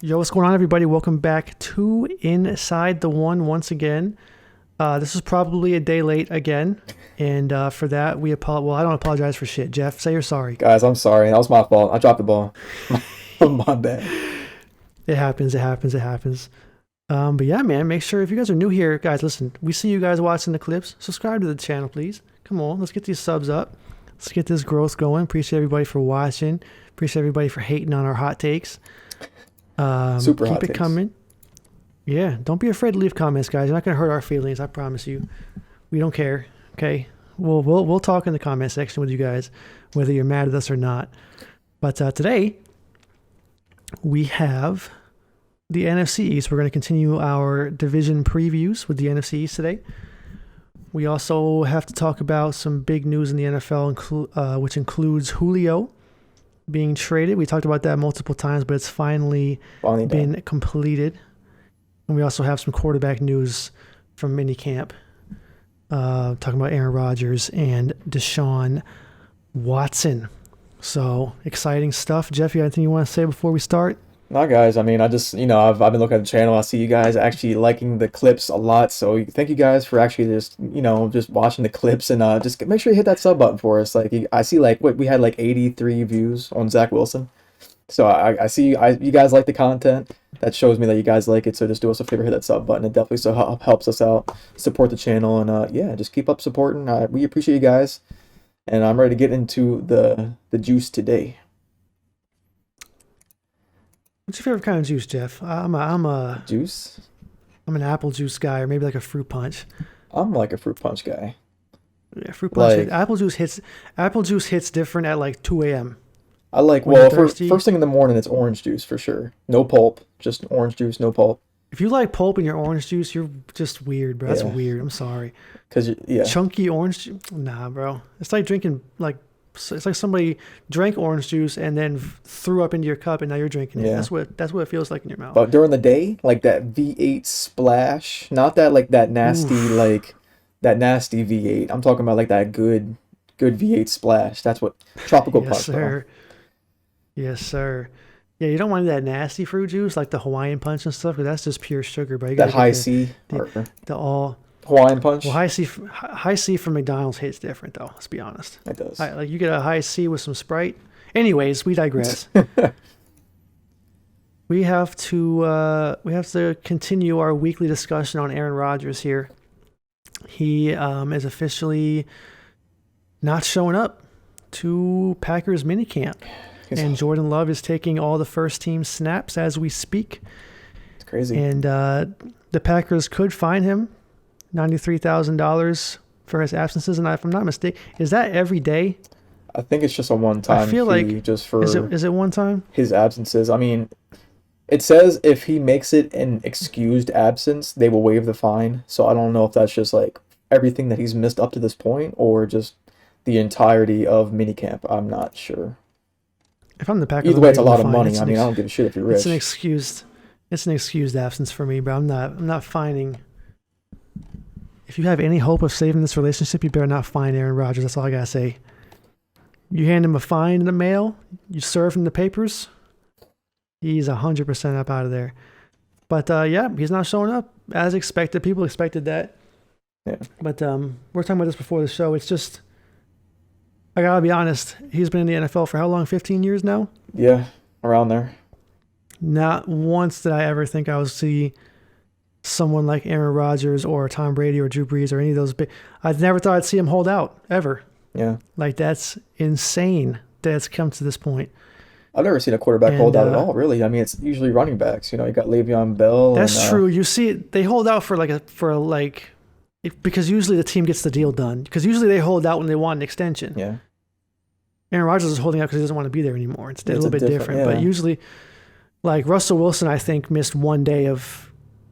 Yo, what's going on, everybody? Welcome back to Inside the One once again. This is probably a day late again, and for that, we apologize. Well, I don't apologize for shit. Jeff, say you're sorry. Guys, I'm sorry. That was my fault. I dropped the ball. My bad. It happens. But yeah, man, make sure if you guys are new here, guys, listen, we see you guys watching the clips. Subscribe to the channel, please. Come on, let's get these subs up. Let's get this growth going. Appreciate everybody for watching. Appreciate everybody for hating on our hot takes. Super hot Keep it takes. coming. Yeah, don't be afraid to leave comments, guys. You're not gonna hurt our feelings. I promise you. We don't care. Okay, we'll talk in the comment section with you guys, whether you're mad at us or not. But today we have the NFC East. We're going to continue our division previews with the NFC East today. We also have to talk about some big news in the NFL, which includes Julio being traded. We talked about that multiple times, but it's finally been completed. And we also have some quarterback news from minicamp, talking about Aaron Rodgers and Deshaun Watson. So exciting stuff. Jeff, you got anything you want to say before we start? No, guys, I mean, I've been looking at the channel. I see you guys actually liking the clips a lot. So thank you guys for actually just watching the clips, and just make sure you hit that sub button for us. Like, I see we had like 83 views on Zach Wilson. So I see you guys like the content. That shows me that you guys like it. So just do us a favor, hit that sub button. It definitely helps us out, support the channel, and just keep up supporting. We appreciate you guys, and I'm ready to get into the juice today. What's your favorite kind of juice, Jeff? I'm a Juice? I'm an apple juice guy, or maybe like a fruit punch. I'm like a fruit punch guy. Yeah, fruit punch. Like, apple juice hits different at like 2 a.m. I like, when you're first thirsty. thing in the morning, it's orange juice for sure. No pulp, just orange juice, no pulp. If you like pulp in your orange juice, you're just weird, bro. That's Yeah. weird. I'm sorry. Yeah. Chunky orange juice? Nah, bro. It's like drinking it's like somebody drank orange juice and then threw up into your cup, and now you're drinking it. Yeah. That's what it feels like in your mouth. But during the day, like that V8 splash, not that like that nasty that nasty V8. I'm talking about like that good V8 splash. That's what tropical Yes, punch. sir. Yes, sir. Yeah, you don't want that nasty fruit juice like the Hawaiian punch and stuff, because that's just pure sugar, bro. You That gotta high get C the all. Hawaiian punch. Well, high C from McDonald's hits different, though. Let's be honest. It does. Like you get a high C with some Sprite. Anyways, we digress. we have to continue our weekly discussion on Aaron Rodgers here. He is officially not showing up to Packers minicamp, and Jordan Love is taking all the first team snaps as we speak. It's crazy. And the Packers could fine him $93,000 for his absences, and if I'm not mistaken, is that every day? I think it's just a one-time I feel fee, like just for is it one time? his absences. I mean, it says if he makes it an excused absence, they will waive the fine. So I don't know if that's just like everything that he's missed up to this point, or just the entirety of minicamp. I'm not sure. If I'm the Packers, Either way, it's a lot of fine. money. I mean, I don't give a shit if you're rich. It's an excused absence for me, bro. I'm not fining. If you have any hope of saving this relationship, you better not fine Aaron Rodgers. That's all I gotta say. You hand him a fine in the mail, you serve him the papers, he's 100% up out of there. But yeah, he's not showing up as expected. People expected that. Yeah. But we're talking about this before the show. It's just, I gotta be honest. He's been in the NFL for how long? 15 years now. Yeah, around there. Not once did I ever think I would see someone like Aaron Rodgers or Tom Brady or Drew Brees or any of those big. I never thought I'd see him hold out ever. Yeah. Like, that's insane that it's come to this point. I've never seen a quarterback hold out at all, really. I mean, it's usually running backs. You got Le'Veon Bell. That's true. You see it, they hold out because usually the team gets the deal done. Because usually they hold out when they want an extension. Yeah. Aaron Rodgers is holding out because he doesn't want to be there anymore. It's a little bit different. Yeah. But usually, like Russell Wilson, I think, missed one day of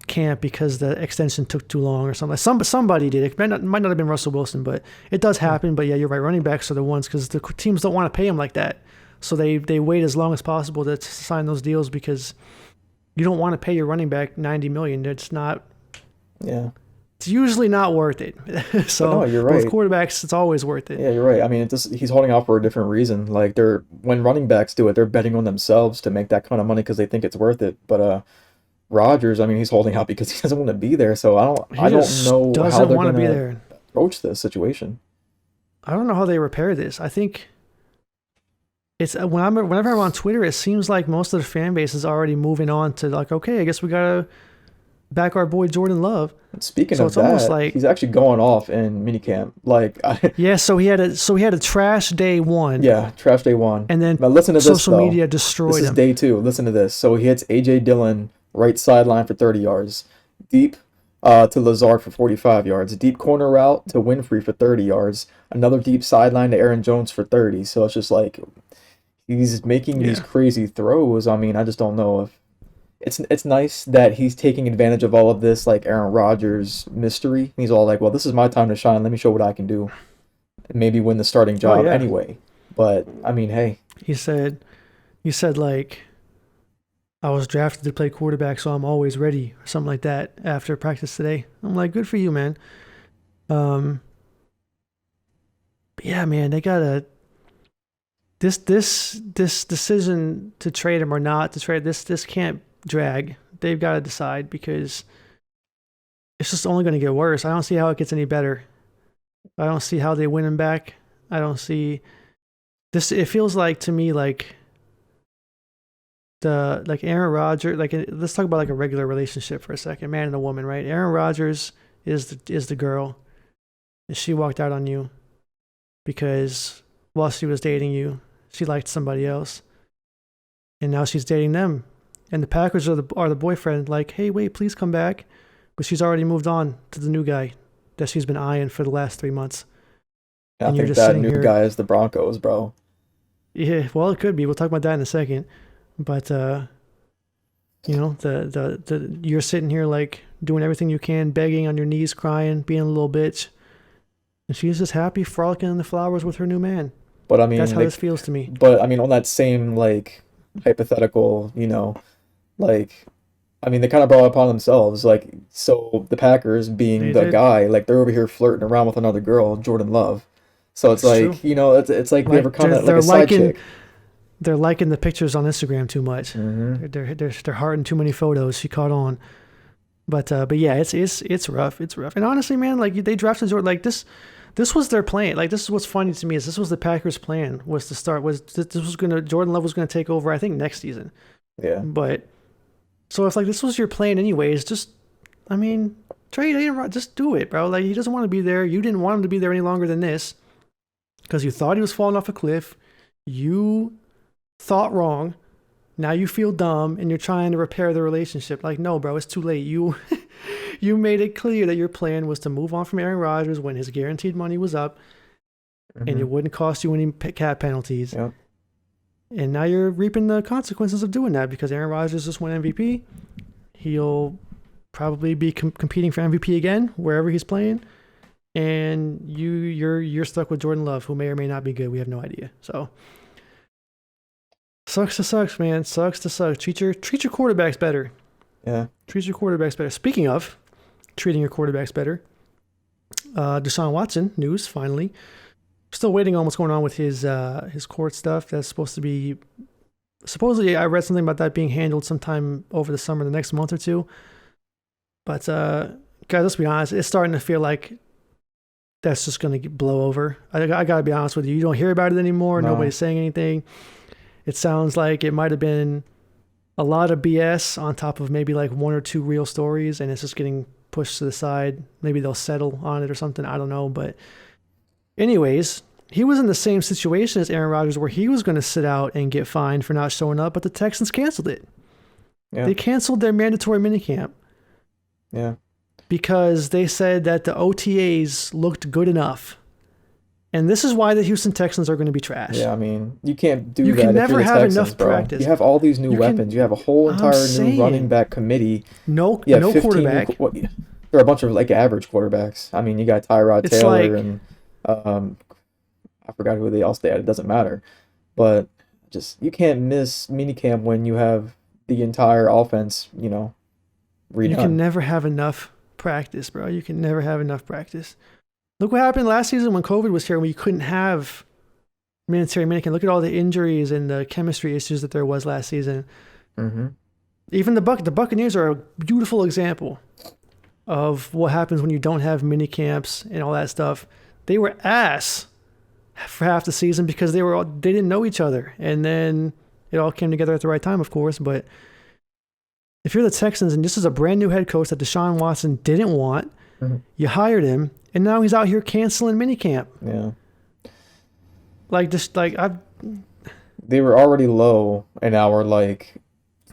camp because the extension took too long or something. Somebody did. It might not have been Russell Wilson, but it does happen. But yeah, you're right. Running backs are the ones, because the teams don't want to pay him like that. So they wait as long as possible to sign those deals, because you don't want to pay your running back $90 million. It's not. Yeah. it's usually not worth it. But no, So, you're but with right. quarterbacks, it's always worth it. Yeah, you're right. I mean, he's holding out for a different reason. Like they're when running backs do it, they're betting on themselves to make that kind of money because they think it's worth it. But Rodgers, I mean, he's holding out because he doesn't want to be there. So He I don't just know how doesn't they're want to be gonna there. approach this situation. I don't know how they repair this. I think it's whenever I'm on Twitter, it seems like most of the fan base is already moving on to like, okay, I guess we gotta back our boy Jordan Love. And speaking So of it's almost that, like, he's actually going off in minicamp. Like, yeah. So he had a trash day one, yeah, trash day one. and then Now listen to this social though. media This destroyed is him. day two. Listen to this. So he hits AJ Dillon right sideline for 30 yards, deep to Lazard for 45 yards, deep corner route to Winfrey for 30 yards, another deep sideline to Aaron Jones for 30. So it's just like he's making these Yeah. crazy throws. I mean, I just don't know if it's nice that he's taking advantage of all of this like Aaron Rodgers mystery. He's all like, "Well, this is my time to shine. Let me show what I can do." And maybe win the starting Oh job yeah. anyway. But I mean, hey, He said, like, I was drafted to play quarterback, so I'm always ready, or something like that after practice today. I'm like, good for you, man. Um, but yeah, man, they gotta this decision to trade him or not to trade this can't drag. They've got to decide because it's just only going to get worse. I don't see how it gets any better. I don't see how they win him back. I don't see this. It feels like to me like the like Aaron Rodgers. Like let's talk about like a regular relationship for a second, man and a woman, right? Aaron Rodgers is the girl, and she walked out on you because while she was dating you, she liked somebody else, and now she's dating them. And the Packers are the boyfriend. Like, hey, wait, please come back, but she's already moved on to the new guy that she's been eyeing for the last 3 months. I And you're think just that sitting new here. guy is the Broncos, bro. Yeah, well, it could be. We'll talk about that in a second. But the you're sitting here like doing everything you can, begging on your knees, crying, being a little bitch, and she's just happy frolicking in the flowers with her new man. But I That's mean, how this feels to me. on that same like hypothetical, like I mean, they kind of brought it upon themselves. Like, so the Packers being They the did. guy, like they're over here flirting around with another girl, Jordan Love. So it's It's true. like, it's like they were Like kind of like they're a side liking chick. the pictures on Instagram too much. Hmm. They're hearting too many photos. She caught on. But yeah, it's rough. It's rough. And honestly, man, like they drafted Jordan. Like this was their plan. Like this is what's funny to me is this was the Packers' plan was to start was this was gonna Jordan Love was gonna take over. I think next season. Yeah. But so if like this was your plan anyways, just I mean trade Aaron just do it, bro. Like he doesn't want to be there. You didn't want him to be there any longer than this because you thought he was falling off a cliff. You thought wrong. Now you feel dumb and you're trying to repair the relationship. Like, no, bro, it's too late. You you made it clear that your plan was to move on from Aaron Rodgers when his guaranteed money was up and Hmm. it wouldn't cost you any cap penalties. Yeah. And now you're reaping the consequences of doing that because Aaron Rodgers just won MVP. He'll probably be competing for MVP again wherever he's playing. And you're stuck with Jordan Love, who may or may not be good. We have no idea. So sucks to sucks, man. Sucks to suck. Treat your quarterbacks better. Yeah. Treat your quarterbacks better. Speaking of treating your quarterbacks better, Deshaun Watson news finally. Still waiting on what's going on with his court stuff. That's supposed to be supposedly I read something about that being handled sometime over the summer, the next month or two. But guys, let's be honest. It's starting to feel like that's just going to blow over. I got to be honest with you. You don't hear about it anymore. No. Nobody's saying anything. It sounds like it might have been a lot of BS on top of maybe like one or two real stories, and it's just getting pushed to the side. Maybe they'll settle on it or something. I don't know. But anyways, he was in the same situation as Aaron Rodgers where he was going to sit out and get fined for not showing up, but the Texans canceled it. Yeah. They canceled their mandatory minicamp Yeah. because they said that the OTAs looked good enough. And this is why the Houston Texans are going to be trash. Yeah, I mean, you can't do You that can if never you're the have Texans, enough bro. practice. You have all these new You can- weapons. You have a whole I'm entire new running saying. back committee. No, You have no 15 quarterback. there are a bunch of like average quarterbacks. I mean, you got Tyrod It's Taylor like- and I forgot who else they had. It doesn't matter. But just you can't miss minicamp when you have the entire offense, You redone. can never have enough practice, bro. You can never have enough practice. Look what happened last season when COVID was here, when you couldn't have military minicamp. Look at all the injuries and the chemistry issues that there was last season. Mm-hmm. Even the Buccaneers are a beautiful example of what happens when you don't have mini camps and all that stuff. They were ass for half the season because they didn't know each other, and then it all came together at the right time, of course. But if you're the Texans and this is a brand new head coach that Deshaun Watson didn't want, you hired him, and now he's out here canceling minicamp. Yeah. They were already low, and now we're like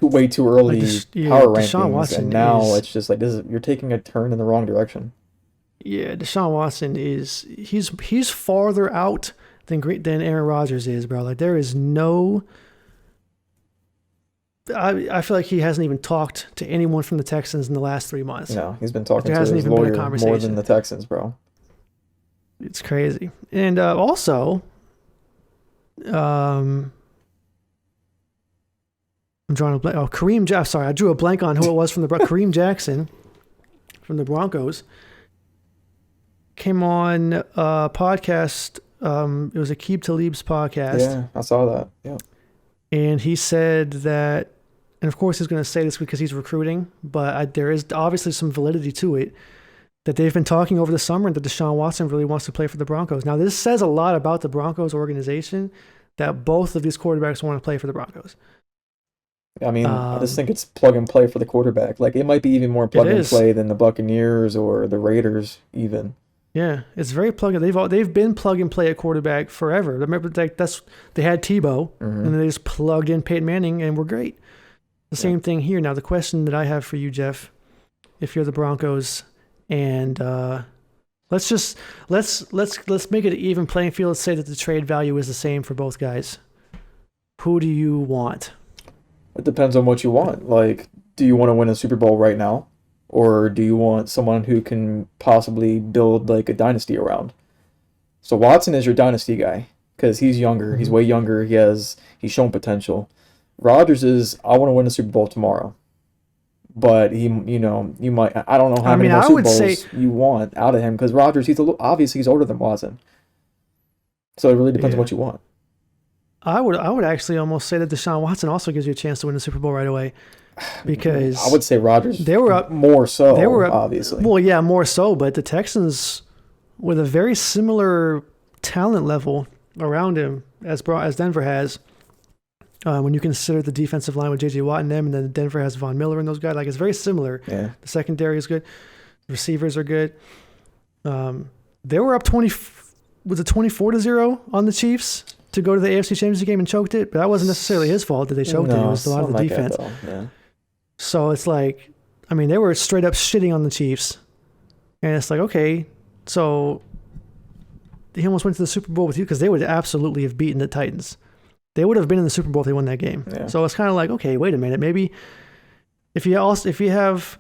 way too early power rankings, and now it's just like you're taking a turn in the wrong direction. Yeah, Deshaun Watson he's farther out than Aaron Rodgers is, bro. Like there is no. I feel like he hasn't even talked to anyone from the Texans in the last 3 months. No, he's been talking to his lawyer more than the Texans, bro. It's crazy. And also, I'm drawing a blank. Oh, sorry, I drew a blank on who it was from the Kareem Jackson from the Broncos came on a podcast. It was Aqib Talib's podcast. Yeah, I saw that. Yeah. And he said that, and of course he's going to say this because he's recruiting, but there is obviously some validity to it, that they've been talking over the summer and that Deshaun Watson really wants to play for the Broncos. Now, this says a lot about the Broncos organization that both of these quarterbacks want to play for the Broncos. I mean, I just think it's plug and play for the quarterback. Like, it might be even more plug and play than the Buccaneers or the Raiders even. Yeah, it's very plug and they've been plug and play at quarterback forever. Remember, they had Tebow, and then they just plugged in Peyton Manning, and we're great. The same thing here. Now, the question that I have for you, Jeff, if you're the Broncos, and let's make it an even playing field. Let's say that the trade value is the same for both guys. Who do you want? It depends on what you want. Like, do you want to win a Super Bowl right now? Or do you want someone who can possibly build like a dynasty around? So Watson is your dynasty guy because he's younger. He's way younger. He's shown potential. Rodgers is, I want to win a Super Bowl tomorrow. But you might, I don't know how many more Super Bowls you want out of him because Rodgers, obviously he's older than Watson. So it really depends on what you want. I would actually almost say that Deshaun Watson also gives you a chance to win the Super Bowl right away. Because I would say Rodgers they were up more so. They were up, obviously. Well, yeah, more so. But the Texans, with a very similar talent level around him as Denver has, when you consider the defensive line with J.J. Watt and them, and then Denver has Von Miller and those guys, like it's very similar. Yeah. The secondary is good, the receivers are good. They were up 24-0 on the Chiefs to go to the AFC Championship game and choked it, but that wasn't necessarily his fault that they choked it. It was a lot of the defense. So it's like, I mean, they were straight up shitting on the Chiefs. And it's like, okay, so he almost went to the Super Bowl with you because they would absolutely have beaten the Titans. They would have been in the Super Bowl if they won that game. Yeah. So it's kind of like, okay, wait a minute. Maybe if you have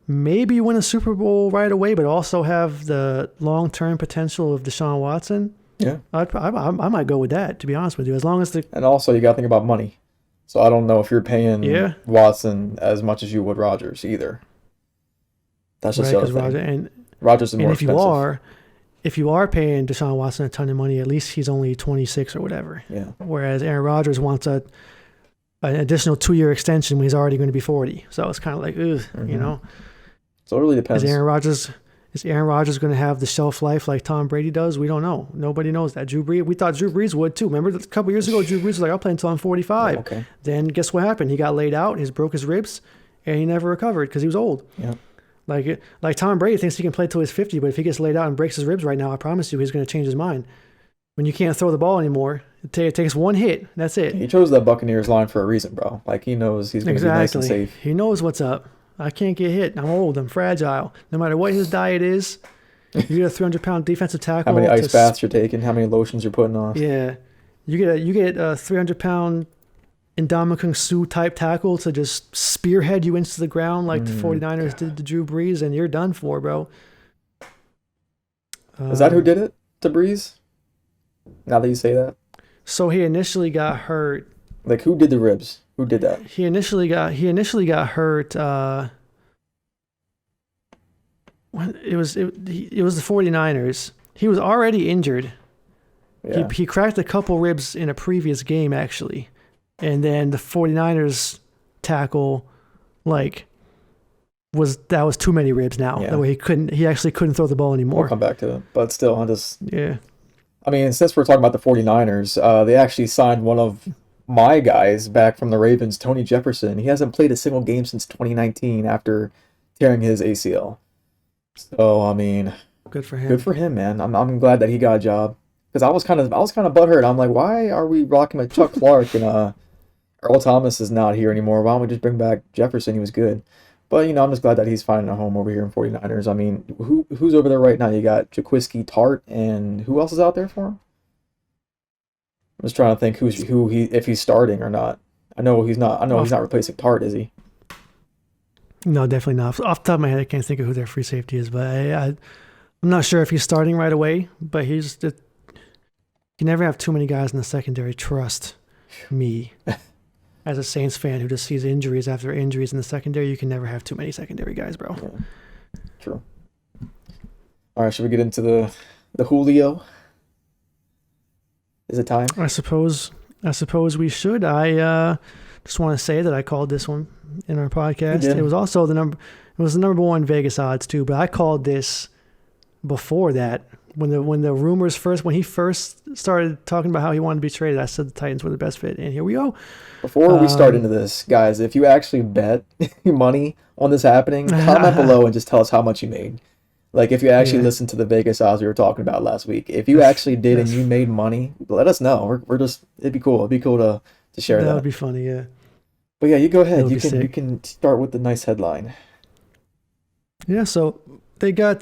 maybe win a Super Bowl right away, but also have the long-term potential of Deshaun Watson, yeah, I might go with that, to be honest with you. As long as and also you got to think about money. So I don't know if you're paying Watson as much as you would Rodgers either. That's just the other thing. Rodgers is more expensive. If you are paying Deshaun Watson a ton of money, at least he's only 26 or whatever. Yeah. Whereas Aaron Rodgers wants an additional 2-year extension when he's already going to be 40. So it's kind of like, you know. So it really depends. Is Aaron Rodgers going to have the shelf life like Tom Brady does? We don't know. Nobody knows that. We thought Drew Brees would too. Remember a couple years ago, Drew Brees was like, I'll play until I'm 45. Oh, okay. Then guess what happened? He got laid out, broke his ribs, and he never recovered because he was old. Yeah. Like Tom Brady thinks he can play till he's 50, but if he gets laid out and breaks his ribs right now, I promise you he's going to change his mind. When you can't throw the ball anymore, it takes one hit. That's it. He chose that Buccaneers line for a reason, bro. Like he knows he's going to be nice and safe. He knows what's up. I can't get hit. I'm old. I'm fragile. No matter what his diet is, you get a 300-pound defensive tackle. How many ice baths you're taking? How many lotions you're putting on? Yeah, you get a 300-pound Ndamukong Suh type tackle to just spearhead you into the ground like the 49ers did to Drew Brees, and you're done for, bro. Is that who did it to Brees? Now that you say that. So he initially got hurt. Like who did the ribs? Who did that? He initially got hurt. it was the 49ers. He was already injured. Yeah. He cracked a couple ribs in a previous game, actually. And then the 49ers tackle, like, was too many ribs now. Yeah. That way he actually couldn't throw the ball anymore. We'll come back to it. But still, Yeah. I mean, since we're talking about the 49ers, they actually signed one of my guys back from the Ravens, Tony Jefferson. He hasn't played a single game since 2019 after tearing his ACL. So, I mean, good for him. Good for him, man. I'm glad that he got a job. Because I was kind of butthurt. I'm like, why are we rocking with Chuck Clark and Earl Thomas is not here anymore? Why don't we just bring back Jefferson? He was good. But, you know, I'm just glad that he's finding a home over here in 49ers. I mean, who's over there right now? You got Jaquiski Tart, and who else is out there for him? I'm just trying to think if he's starting or not. I know he's not replacing Tart, is he? No, definitely not. Off the top of my head, I can't think of who their free safety is, but I'm not sure if he's starting right away. But you never have too many guys in the secondary. Trust me. As a Saints fan who just sees injuries after injuries in the secondary, you can never have too many secondary guys, bro. Yeah, true. All right, should we get into the Julio? Is it time? I suppose we should. I just want to say that I called this one in our podcast. It was also the number one Vegas odds too, but I called this before that. When he first started talking about how he wanted to be traded, I said the Titans were the best fit, and here we go. Before we start into this, guys, if you actually bet your money on this happening, comment below and just tell us how much you made. Like, if you actually listened to the Vegas odds we were talking about last week, if you actually did and you made money, let us know. It'd be cool. It'd be cool to share that. That would be funny, yeah. But yeah, you go ahead. You can start with the nice headline. Yeah, so they got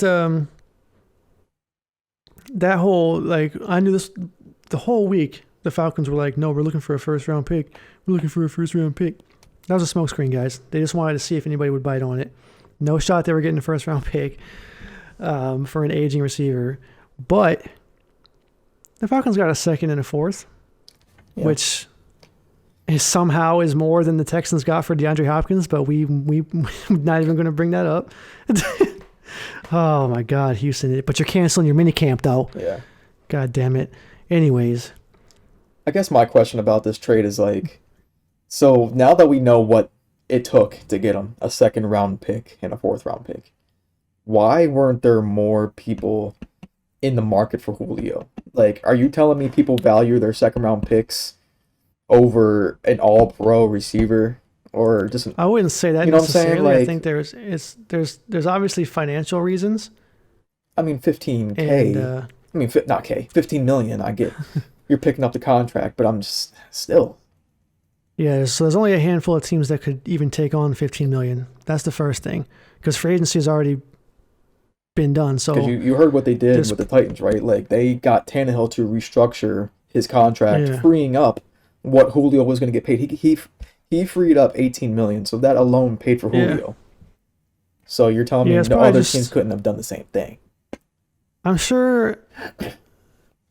that whole, like, I knew this the whole week. The Falcons were like, no, we're looking for a first-round pick. We're looking for a first-round pick. That was a smokescreen, guys. They just wanted to see if anybody would bite on it. No shot they were getting a first-round pick for an aging receiver. But the Falcons got a second and a fourth, which somehow is more than the Texans got for DeAndre Hopkins, but we're not even going to bring that up. Oh, my God, Houston. But you're canceling your mini camp, though. Yeah. God damn it. Anyways. I guess my question about this trade is, like, so now that we know what it took to get him, a second-round pick and a fourth-round pick, why weren't there more people in the market for Julio? Like, are you telling me people value their second-round picks over an all-pro receiver? Or just I wouldn't say that necessarily. Like, I think there's obviously financial reasons. I mean, $15K. Not K. $15 million. I get you're picking up the contract, but I'm just still. Yeah, so there's only a handful of teams that could even take on $15 million. That's the first thing, because free agency has already been done. So you heard what they did with the Titans, right? Like, they got Tannehill to restructure his contract, freeing up what Julio was going to get paid. He freed up $18 million, so that alone paid for Julio. Yeah. So you're telling me no other teams couldn't have done the same thing? I'm sure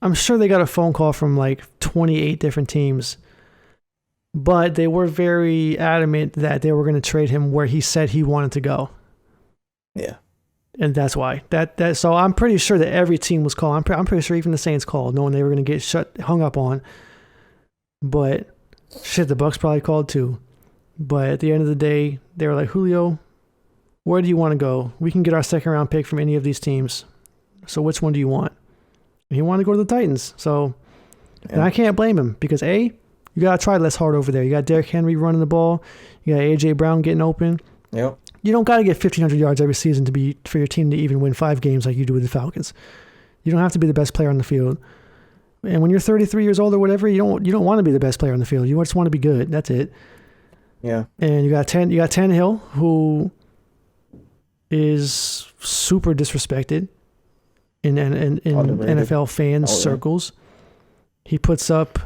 they got a phone call from like 28 different teams, but they were very adamant that they were going to trade him where he said he wanted to go. Yeah. And that's why. So I'm pretty sure that every team was called. I'm pretty sure even the Saints called, knowing they were going to get hung up on. But shit, the Bucs probably called too. But at the end of the day, they were like, Julio, where do you want to go? We can get our second round pick from any of these teams. So which one do you want? And he wanted to go to the Titans. So, and I can't blame him because you got to try less hard over there. You got Derrick Henry running the ball. You got A.J. Brown getting open. Yep. You don't got to get 1,500 yards every season for your team to even win 5 games like you do with the Falcons. You don't have to be the best player on the field. And when you're 33 years old or whatever, you don't want to be the best player on the field. You just want to be good. That's it. Yeah. And you got Tannehill, who is super disrespected in NFL fans circles. He puts up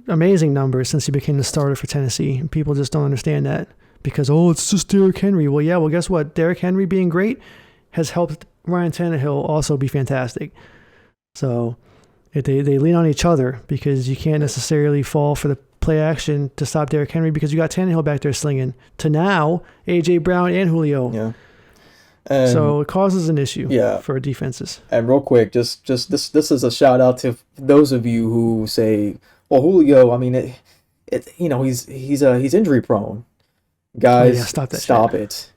amazing numbers since he became the starter for Tennessee. And people just don't understand that because, it's just Derrick Henry. Well, guess what? Derrick Henry being great has helped Ryan Tannehill also be fantastic. So they lean on each other because you can't necessarily fall for the play action to stop Derrick Henry because you got Tannehill back there slinging to now A.J. Brown and Julio. Yeah. And So it causes an issue yeah, for defenses. and real quick, just this is a shout out to those of you who say, "Well, Julio, I mean, he's injury prone." Oh yeah, Guys, stop that stop shit. it.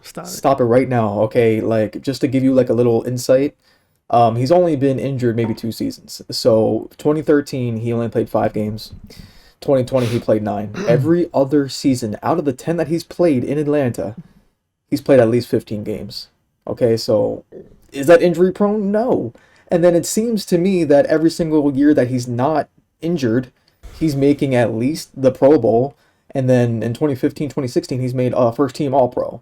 Stop it. Stop it right now, okay? Like, just to give you like a little insight, he's only been injured maybe 2 seasons. So 2013, he only played 5 games. 2020, he played 9. Every other season, out of the 10 that he's played in Atlanta, he's played at least 15 games. Okay, so is that injury prone? No. And then it seems to me that every single year that he's not injured, he's making at least the Pro Bowl. And then in 2015, 2016, he's made first team All Pro.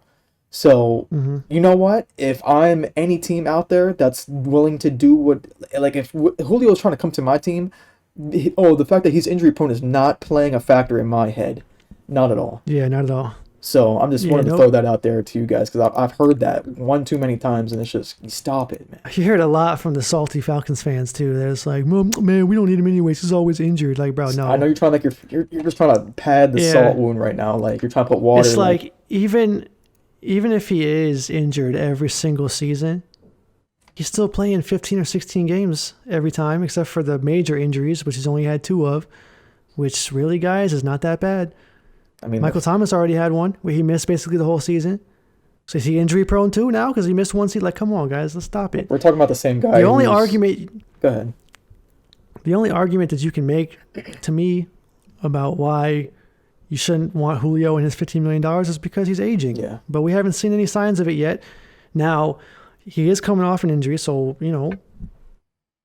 So, you know what? If I'm any team out there that's willing to do what, like if Julio's trying to come to my team, the fact that he's injury prone is not playing a factor in my head. Not at all. Yeah, not at all. So I'm just wanting to throw that out there to you guys because I've heard that one too many times and it's just, stop it, man. You hear it a lot from the salty Falcons fans too. There's like, man, we don't need him anyways. He's always injured. Like, bro, no. I know you're trying to you're just trying to pad the salt wound right now. Like you're trying to put water. It's like even if he is injured every single season, he's still playing 15 or 16 games every time, except for the major injuries, which he's only had 2 of, which really, guys, is not that bad. I mean, Michael Thomas already had one where he missed basically the whole season. So is he injury prone too now because he missed one season? Like, come on, guys, let's stop it. We're talking about the same guy. The only argument. Go ahead. The only argument that you can make to me about why you shouldn't want Julio and his $15 million is because he's aging. Yeah. But we haven't seen any signs of it yet. Now, he is coming off an injury, so,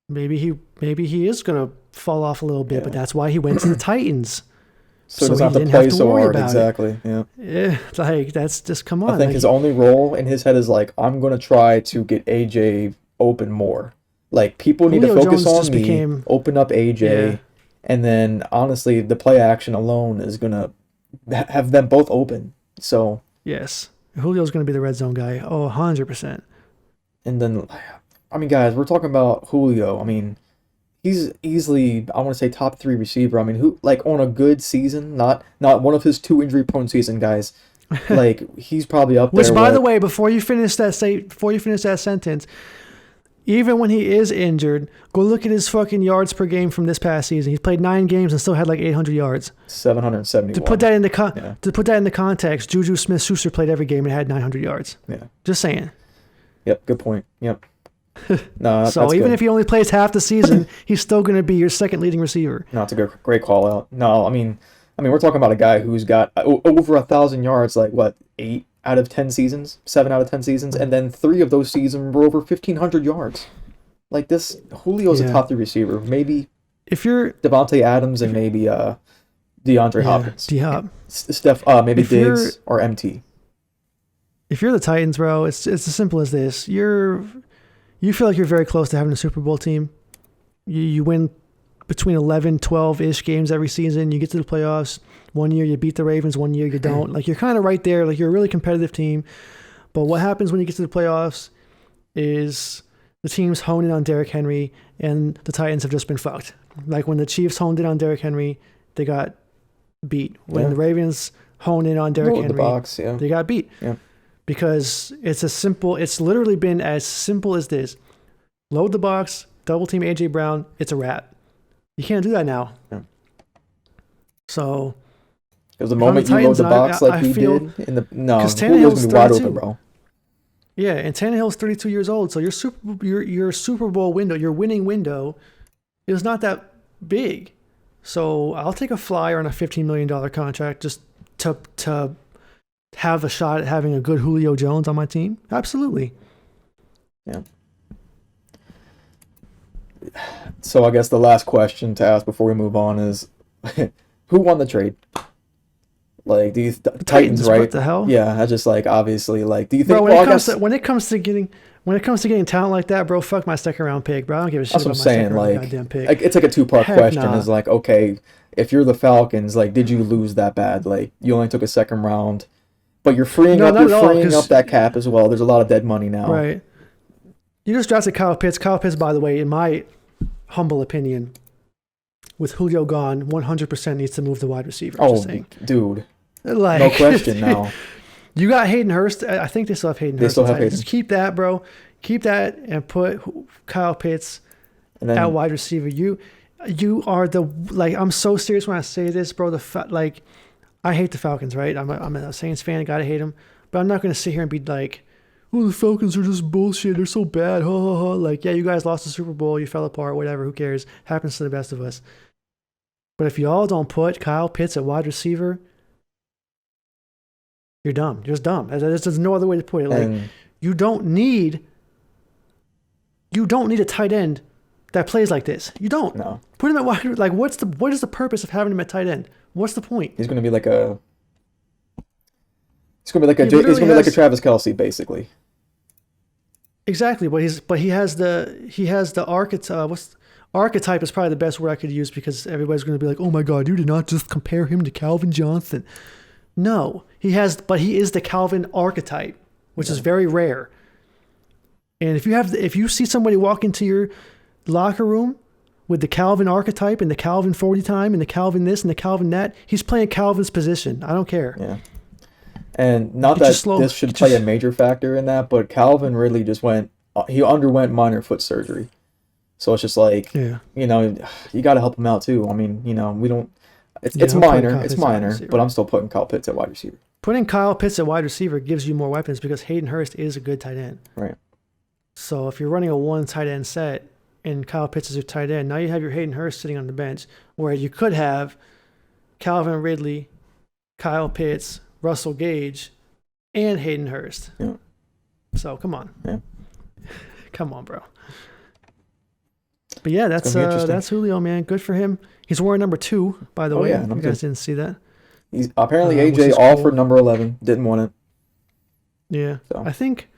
maybe he is going to fall off a little bit, but that's why he went to the Titans. So he doesn't have to play so hard. Exactly. Yeah. Yeah. Like, that's just, come on. I think his only role in his head is like, I'm going to try to get AJ open more. Like, people need to focus on me, open up AJ, and then, honestly, the play action alone is going to have them both open. So. Yes. Julio's going to be the red zone guy. Oh, 100%. And then, I mean, guys, we're talking about Julio. I mean, he's easily, I want to say, top 3 receiver. I mean, who, like, on a good season, not one of his 2 injury-prone season, guys. Like, he's probably up there. Which, by the way, before you finish that sentence, even when he is injured, go look at his fucking yards per game from this past season. He's played 9 games and still had like 800 yards. 771. To put that into context, Juju Smith-Schuster played every game and had 900 yards. Yeah. Just saying. Yep. Good point. Yep. No. So even if he only plays half the season, he's still going to be your second leading receiver. No, it's a great call out. No, I mean, we're talking about a guy who's got over 1,000 yards, like what, 8 out of 10 seasons, 7 out of 10 seasons, and then 3 of those seasons were over 1,500 yards. Like this, Julio's a top 3 receiver. Maybe if you're Devontae Adams and maybe DeAndre Hopkins. D-Hop. Steph, maybe Diggs or MT. If you're the Titans, bro, it's as simple as this. You feel like you're very close to having a Super Bowl team. You win between 11, 12-ish games every season. You get to the playoffs. One year you beat the Ravens, one year you don't. Like, you're kind of right there. Like, you're a really competitive team. But what happens when you get to the playoffs is the teams hone in on Derrick Henry, and the Titans have just been fucked. Like, when the Chiefs honed in on Derrick Henry, they got beat. When the Ravens honed in on Derrick Henry, they got beat. Yeah. Because it's literally been as simple as this. Load the box, double team A.J. Brown, it's a wrap. You can't do that now. Yeah. So. Because the moment you load the box like he did, because Tannehill's wide open, bro. Yeah, and Tannehill's 32 years old, so your Super Bowl window, your winning window, is not that big. So I'll take a flyer on a $15 million contract just to have a shot at having a good Julio Jones on my team? Absolutely. Yeah. So I guess the last question to ask before we move on is, who won the trade? Like, do you Titans, right? What the hell? Yeah, I just like obviously like. Do you think? Bro, when it comes to getting talent like that, bro, fuck my second round pick, bro. I don't give a shit about my second round goddamn pick. Like, it's like a 2-part question. Nah. Is like, okay, if you're the Falcons, like, did you lose that bad? Like, you only took a second round. But you're freeing up that cap as well. There's a lot of dead money now. Right. You just drafted Kyle Pitts. Kyle Pitts, by the way, in my humble opinion, with Julio gone, 100% needs to move the wide receiver. Oh, dude. Like, no question now. You got Hayden Hurst. I think they still have Hayden They Hurst. still have Hayden. Just keep that, bro. Keep that and put Kyle Pitts And then at wide receiver. You are the like. I'm so serious when I say this, bro. Like, I hate the Falcons, right? I'm a Saints fan. I gotta hate them, but I'm not gonna sit here and be like, "Oh, the Falcons are just bullshit. They're so bad." Ha ha ha. Like, yeah, you guys lost the Super Bowl. You fell apart. Whatever. Who cares? Happens to the best of us. But if y'all don't put Kyle Pitts at wide receiver, you're dumb. You're just dumb. There's no other way to put it. Like, you don't need a tight end that plays like this. You don't. No. Put him at wide. Like, what is the purpose of having him at tight end? What's the point? He's gonna be like a. He's gonna be like a Travis Kelce, basically. Exactly, but he has the archetype is probably the best word I could use, because everybody's going to be like, "Oh my God, you did not just compare him to Calvin Johnson." No, he is the Calvin archetype, which is very rare. And if you see somebody walk into your locker room with the Calvin archetype and the Calvin 40 time and the Calvin this and the Calvin that, he's playing Calvin's position. I don't care. Yeah. And not that this should play a major factor in that, but Calvin really he underwent minor foot surgery. So it's just like, you know, you got to help him out too. I mean, you know, it's minor, but I'm still putting Kyle Pitts at wide receiver. Putting Kyle Pitts at wide receiver gives you more weapons, because Hayden Hurst is a good tight end. Right. So if you're running a one tight end set and Kyle Pitts is your tight end, now you have your Hayden Hurst sitting on the bench, where you could have Calvin Ridley, Kyle Pitts, Russell Gage, and Hayden Hurst. Yeah. So come on. Yeah. Come on, bro. But yeah, that's Julio, man. Good for him. He's wearing number 2, by the way. Yeah, you guys didn't see that. He's apparently AJ offered number 11, didn't want it. Yeah. So. I think,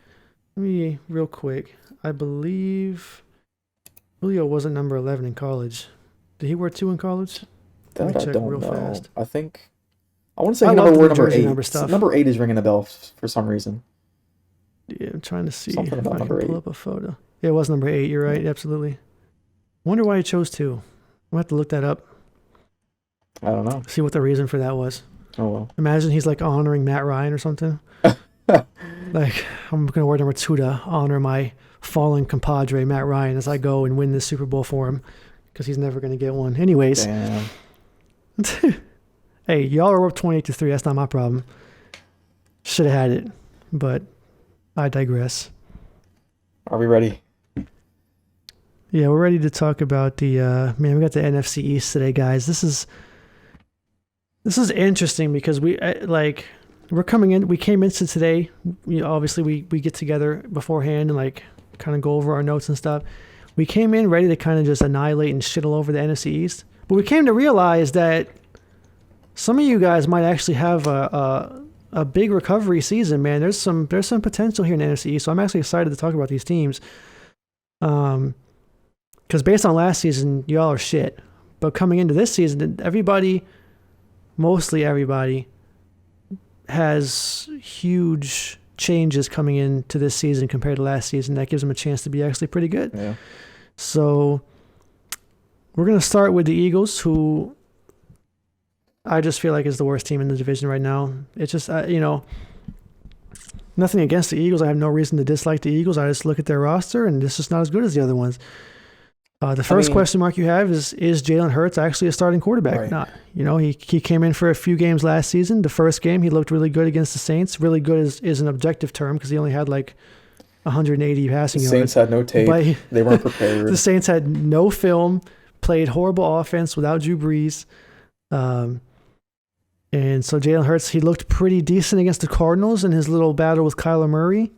let me real quick. I believe Julio wasn't number 11 in college. Did he wear 2 in college? That Let me I check don't real know. fast. I want to say he never wore number 8. Number 8 is ringing a bell for some reason. Yeah, I'm trying to see Something if about I can number pull 8. up a photo. Yeah, it was number 8. You're right. Absolutely. Wonder why he chose 2. I'm gonna have to look that up. I don't know. See what the reason for that was. Oh well. Imagine he's like honoring Matt Ryan or something. Like, I'm gonna wear number 2 to honor my fallen compadre Matt Ryan as I go and win this Super Bowl for him, because he's never gonna get one. Anyways. Damn. Hey, y'all are up 28-3. That's not my problem. Should have had it, but I digress. Are we ready? Yeah, we're ready to talk about the man. We got the NFC East today, guys. This is interesting, because we're coming in. We came into today. Obviously we get together beforehand and like kind of go over our notes and stuff. We came in ready to kind of just annihilate and shit all over the NFC East, but we came to realize that some of you guys might actually have a big recovery season, man. There's some potential here in the NFC East, so I'm actually excited to talk about these teams. Because based on last season, y'all are shit. But coming into this season, mostly everybody, has huge changes coming into this season compared to last season. That gives them a chance to be actually pretty good. Yeah. So we're going to start with the Eagles, who I just feel like is the worst team in the division right now. It's just, nothing against the Eagles. I have no reason to dislike the Eagles. I just look at their roster, and it's just not as good as the other ones. The first question mark you have is Jalen Hurts actually a starting quarterback? Right. Not. He came in for a few games last season. The first game, he looked really good against the Saints. Really good is an objective term, because he only had like 180 passing yards. The Saints had no tape. They weren't prepared. The Saints had no film, played horrible offense without Drew Brees. And so Jalen Hurts, he looked pretty decent against the Cardinals in his little battle with Kyler Murray.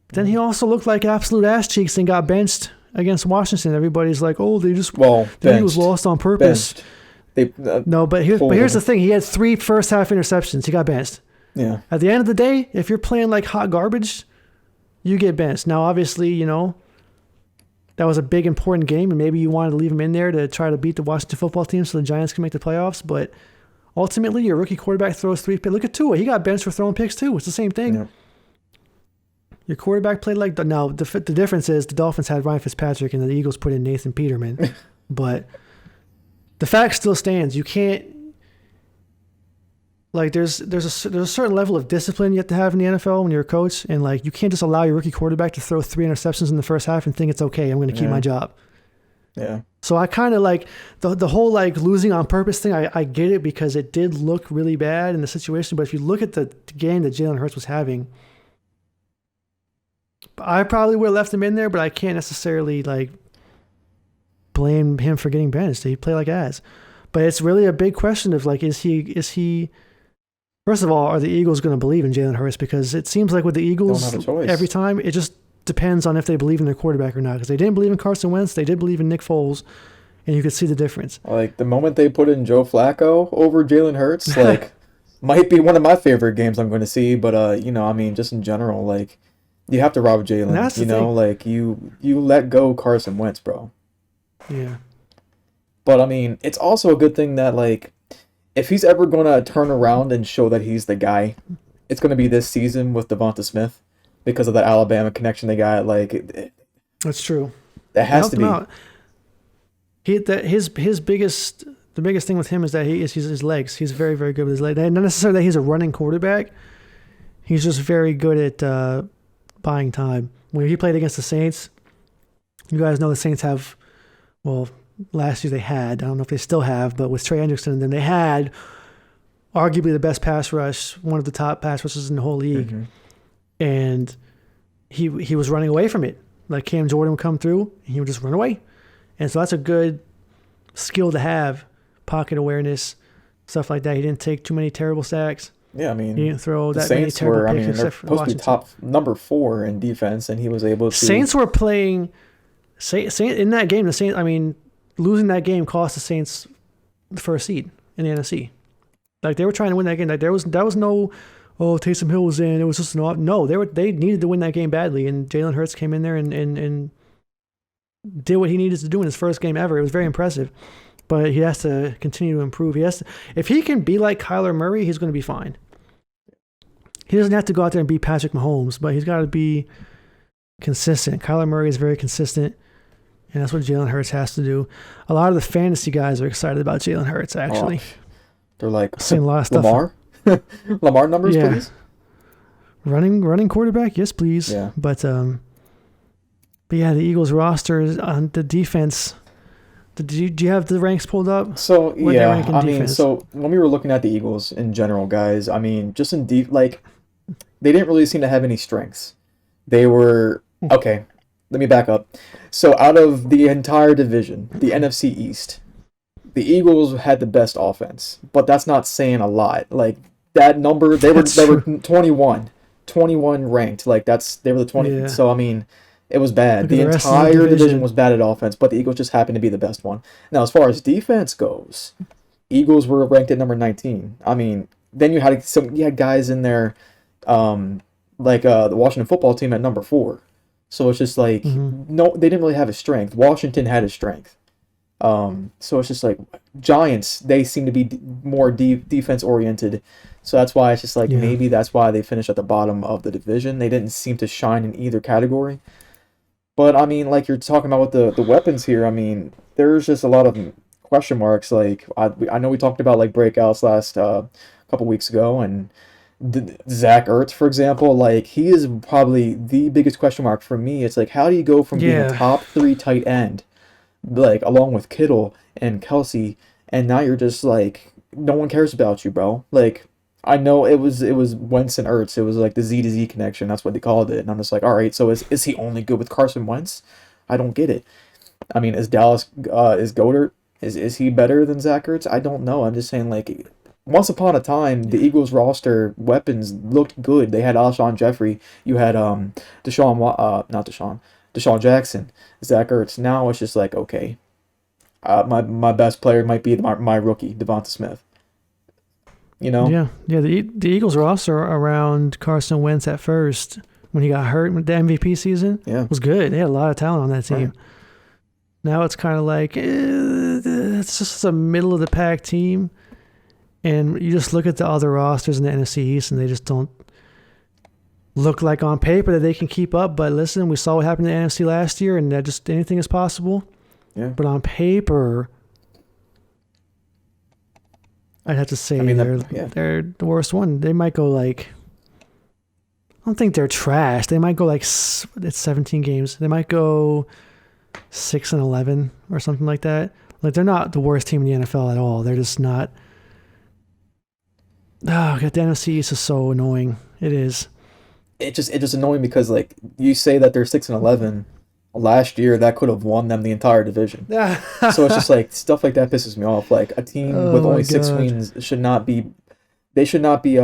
Then he also looked like absolute ass cheeks and got benched against Washington. Everybody's like, oh, he was lost on purpose. But here's the thing. He had 3 first half interceptions. He got benched. Yeah. At the end of the day, if you're playing like hot garbage, you get benched. Now, obviously, that was a big important game, and maybe you wanted to leave him in there to try to beat the Washington football team so the Giants can make the playoffs. But ultimately, your rookie quarterback throws 3 picks. Look at Tua. He got benched for throwing picks too. It's the same thing. Yeah. Your quarterback played like now. The difference is the Dolphins had Ryan Fitzpatrick and the Eagles put in Nathan Peterman, but the fact still stands. You can't Like there's a certain level of discipline you have to have in the NFL when you're a coach, and like you can't just allow your rookie quarterback to throw 3 interceptions in the first half and think it's okay. I'm going to keep my job. Yeah. So I kind of like the whole like losing on purpose thing. I get it because it did look really bad in the situation. But if you look at the game that Jalen Hurts was having, I probably would have left him in there, but I can't necessarily like blame him for getting benched. He played like ass. But it's really a big question of like, is he? First of all, are the Eagles going to believe in Jalen Hurts? Because it seems like with the Eagles, every time it just depends on if they believe in their quarterback or not. Because they didn't believe in Carson Wentz, they did believe in Nick Foles, and you could see the difference. Like the moment they put in Joe Flacco over Jalen Hurts, like might be one of my favorite games I'm going to see. But you know, I mean, just in general, like you have to rob Jalen. You know, like you let go Carson Wentz, bro. Yeah. But I mean, it's also a good thing that like if he's ever going to turn around and show that he's the guy, it's going to be this season with Devonta Smith because of that Alabama connection they got. Like, that's true. That has to be. The biggest thing with him is that he's his legs. He's very, very good with his legs. Not necessarily that he's a running quarterback. He's just very good at buying time. When he played against the Saints, you guys know the Saints have, well, last year they had, I don't know if they still have, but with Trey Hendrickson, then they had arguably the best pass rush, one of the top pass rushes in the whole league. Mm-hmm. And he was running away from it. Like Cam Jordan would come through, and he would just run away. And so that's a good skill to have, pocket awareness, stuff like that. He didn't take too many terrible sacks. Yeah, I mean, he didn't throw that many terrible picks. They're supposed to be top number 4 in defense, and he was able to. Saints were playing. In that game, the Saints. I mean, losing that game cost the Saints the first seed in the NFC. Like they were trying to win that game. Like that was no, Taysom Hill was in. It was just no. They needed to win that game badly, and Jalen Hurts came in there and did what he needed to do in his first game ever. It was very impressive. But he has to continue to improve. If he can be like Kyler Murray, he's going to be fine. He doesn't have to go out there and be Patrick Mahomes, but he's got to be consistent. Kyler Murray is very consistent, and that's what Jalen Hurts has to do. A lot of the fantasy guys are excited about Jalen Hurts, actually. They're like, seeing a lot of stuff. Lamar? Lamar numbers, please? Running quarterback, yes, please. Yeah. But yeah, the Eagles roster on the defense. Do you have the ranks pulled up? So, yeah, I mean, so when we were looking at the Eagles in general, guys, I mean, just in deep, like, they didn't really seem to have any strengths. They were, okay, let me back up. So, out of the entire division, the NFC East, the Eagles had the best offense, but that's not saying a lot. Like, that number, they were 21 ranked. Like, they were the 20. Yeah. So, I mean, it was bad. The entire division was bad at offense, but the Eagles just happened to be the best one. Now, as far as defense goes, Eagles were ranked at number 19. I mean, then you had guys in there, like the Washington football team at number 4. So it's just like, no, they didn't really have a strength. Washington had a strength. So it's just like Giants, they seem to be more defense oriented. So that's why it's just like, maybe that's why they finished at the bottom of the division. They didn't seem to shine in either category. But, I mean, like you're talking about with the weapons here, I mean, there's just a lot of question marks. Like, I know we talked about, like, breakouts last couple weeks ago, and Zach Ertz, for example, like, he is probably the biggest question mark for me. It's like, how do you go from being a top 3 tight end, like, along with Kittle and Kelsey, and now you're just, like, no one cares about you, bro. Like, I know it was Wentz and Ertz. It was like the Z to Z connection. That's what they called it. And I'm just like, all right, so is he only good with Carson Wentz? I don't get it. I mean, is Goddard, is he better than Zach Ertz? I don't know. I'm just saying, like, once upon a time, the Eagles roster weapons looked good. They had Alshon Jeffrey. You had Deshaun Jackson, Zach Ertz. Now it's just like, okay, my best player might be my rookie, Devonta Smith. You know? Yeah. The Eagles roster around Carson Wentz at first, when he got hurt with the MVP season, was good. They had a lot of talent on that team. Right. Now it's kind of like, it's just a middle of the pack team. And you just look at the other rosters in the NFC East, and they just don't look like on paper that they can keep up. But listen, we saw what happened in the NFC last year, and that just anything is possible. Yeah. But on paper, I'd have to say I mean, they're the worst one. They might go like, I don't think they're trash. They might go like, it's 17 games. They might go 6-11 or something like that. Like, they're not the worst team in the NFL at all. They're just not. Oh, God, the NFC East is so annoying. It is. It's just annoying because like you say that they're 6-11. Last year, that could have won them the entire division. So it's just like stuff like that pisses me off. Like a team with only 6 wins should not be. They should not be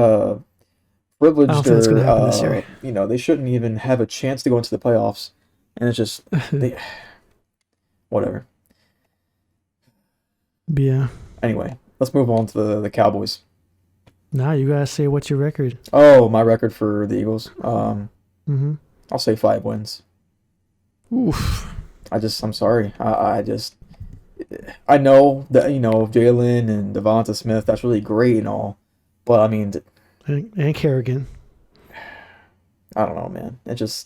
privileged or they shouldn't even have a chance to go into the playoffs. And it's just whatever. Yeah. Anyway, let's move on to the Cowboys. Now you gotta say what's your record. Oh, my record for the Eagles. I'll say 5 wins. Oof. I'm sorry. I know that Jalen and Devonta Smith. That's really great and all, but I mean, and Kerrigan. I don't know, man.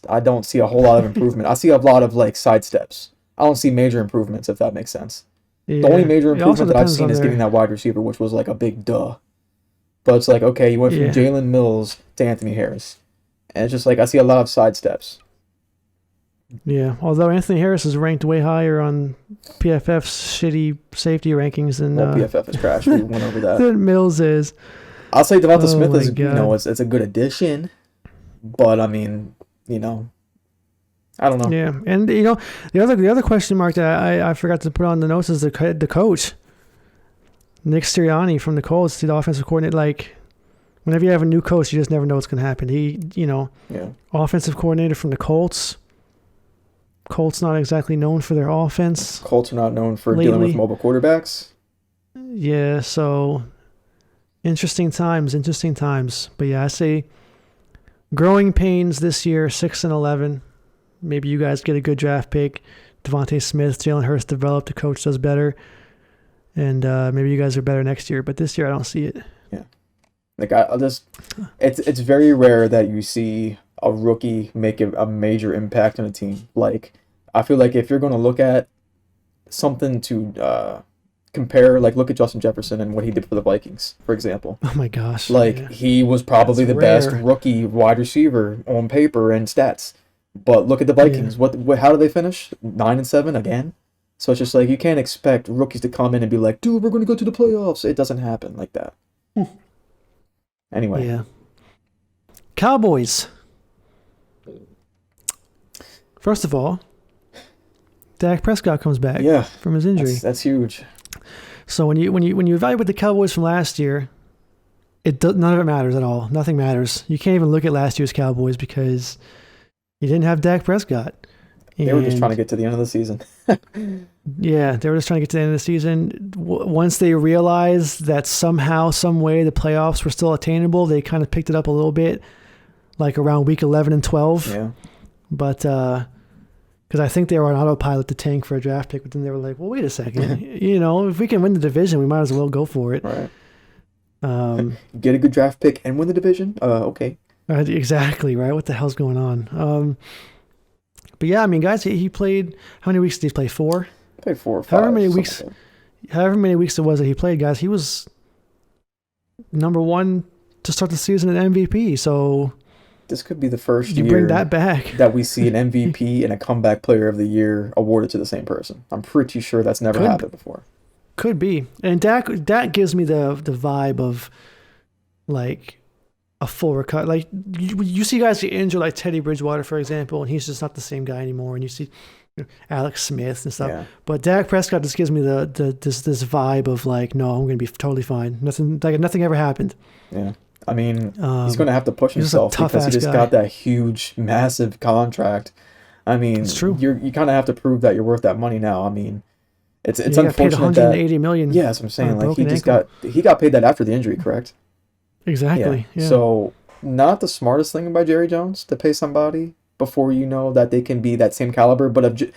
I don't see a whole lot of improvement. I see a lot of like sidesteps. I don't see major improvements, if that makes sense. Yeah. The only major improvement that I've seen is getting that wide receiver, which was like a big duh. But it's like, okay, you went from Jalen Mills to Anthony Harris. And it's just like, I see a lot of sidesteps. Yeah, although Anthony Harris is ranked way higher on PFF's shitty safety rankings than... PFF is trash. We went over that. Than Mills is. I'll say Devonta Smith is, it's a good addition. But, I mean, I don't know. Yeah, and, the other question mark that I forgot to put on the notes is the coach. Nick Sirianni from the Colts, the offensive coordinator. Like, whenever you have a new coach, you just never know what's going to happen. He, offensive coordinator from the Colts. Colts not exactly known for their offense. Colts are not known for dealing with mobile quarterbacks. Yeah, so interesting times. But yeah, I say growing pains this year, 6-11. Maybe you guys get a good draft pick. Devontae Smith, Jalen Hurts developed. The coach does better. And maybe you guys are better next year, but this year I don't see it. Yeah, like it's very rare that you see a rookie make a major impact on a team. Like, I feel like if you're going to look at something to compare, like look at Justin Jefferson and what he did for the Vikings, for example. Oh my gosh! Like he was probably the best rookie wide receiver on paper and stats. But look at the Vikings. Yeah. How do they finish? 9-7 again. So it's just like, you can't expect rookies to come in and be like, dude, we're going to go to the playoffs. It doesn't happen like that. Anyway. Yeah. Cowboys. First of all, Dak Prescott comes back from his injury. That's huge. So when you evaluate the Cowboys from last year, none of it matters at all. Nothing matters. You can't even look at last year's Cowboys because you didn't have Dak Prescott. They were just trying to get to the end of the season. Yeah, they were just trying to get to the end of the season. Once they realized that somehow, some way, the playoffs were still attainable, they kind of picked it up a little bit, like around week 11 and 12. Yeah. But because I think they were on autopilot to tank for a draft pick, but then they were like, well, wait a second. If we can win the division, we might as well go for it. Right. Get a good draft pick and win the division? Okay. Exactly, right? What the hell's going on? But yeah, I mean, guys, he played. How many weeks did he play? 4. He played 4 or 5. However many weeks it was that he played, guys, he was number 1 to start the season at MVP. So this could be the first year bring that back that we see an MVP and a comeback player of the year awarded to the same person. I'm pretty sure that's never happened before. Could be, and Dak gives me the vibe of like a full recovery. Like you see guys get injured, like Teddy Bridgewater, for example, and he's just not the same guy anymore. And you see Alex Smith and stuff. Yeah. But Dak Prescott just gives me this vibe of like, no, I'm going to be totally fine. Nothing ever happened. Yeah, I mean, he's going to have to push himself because he just got that huge, massive contract. I mean, it's true. You kind of have to prove that you're worth that money now. I mean, it's unfortunate paid $180 million. Yeah, that's what I'm saying. Like he got paid that after the injury, correct? Exactly. Yeah. So, not the smartest thing by Jerry Jones to pay somebody before you know that they can be that same caliber. But if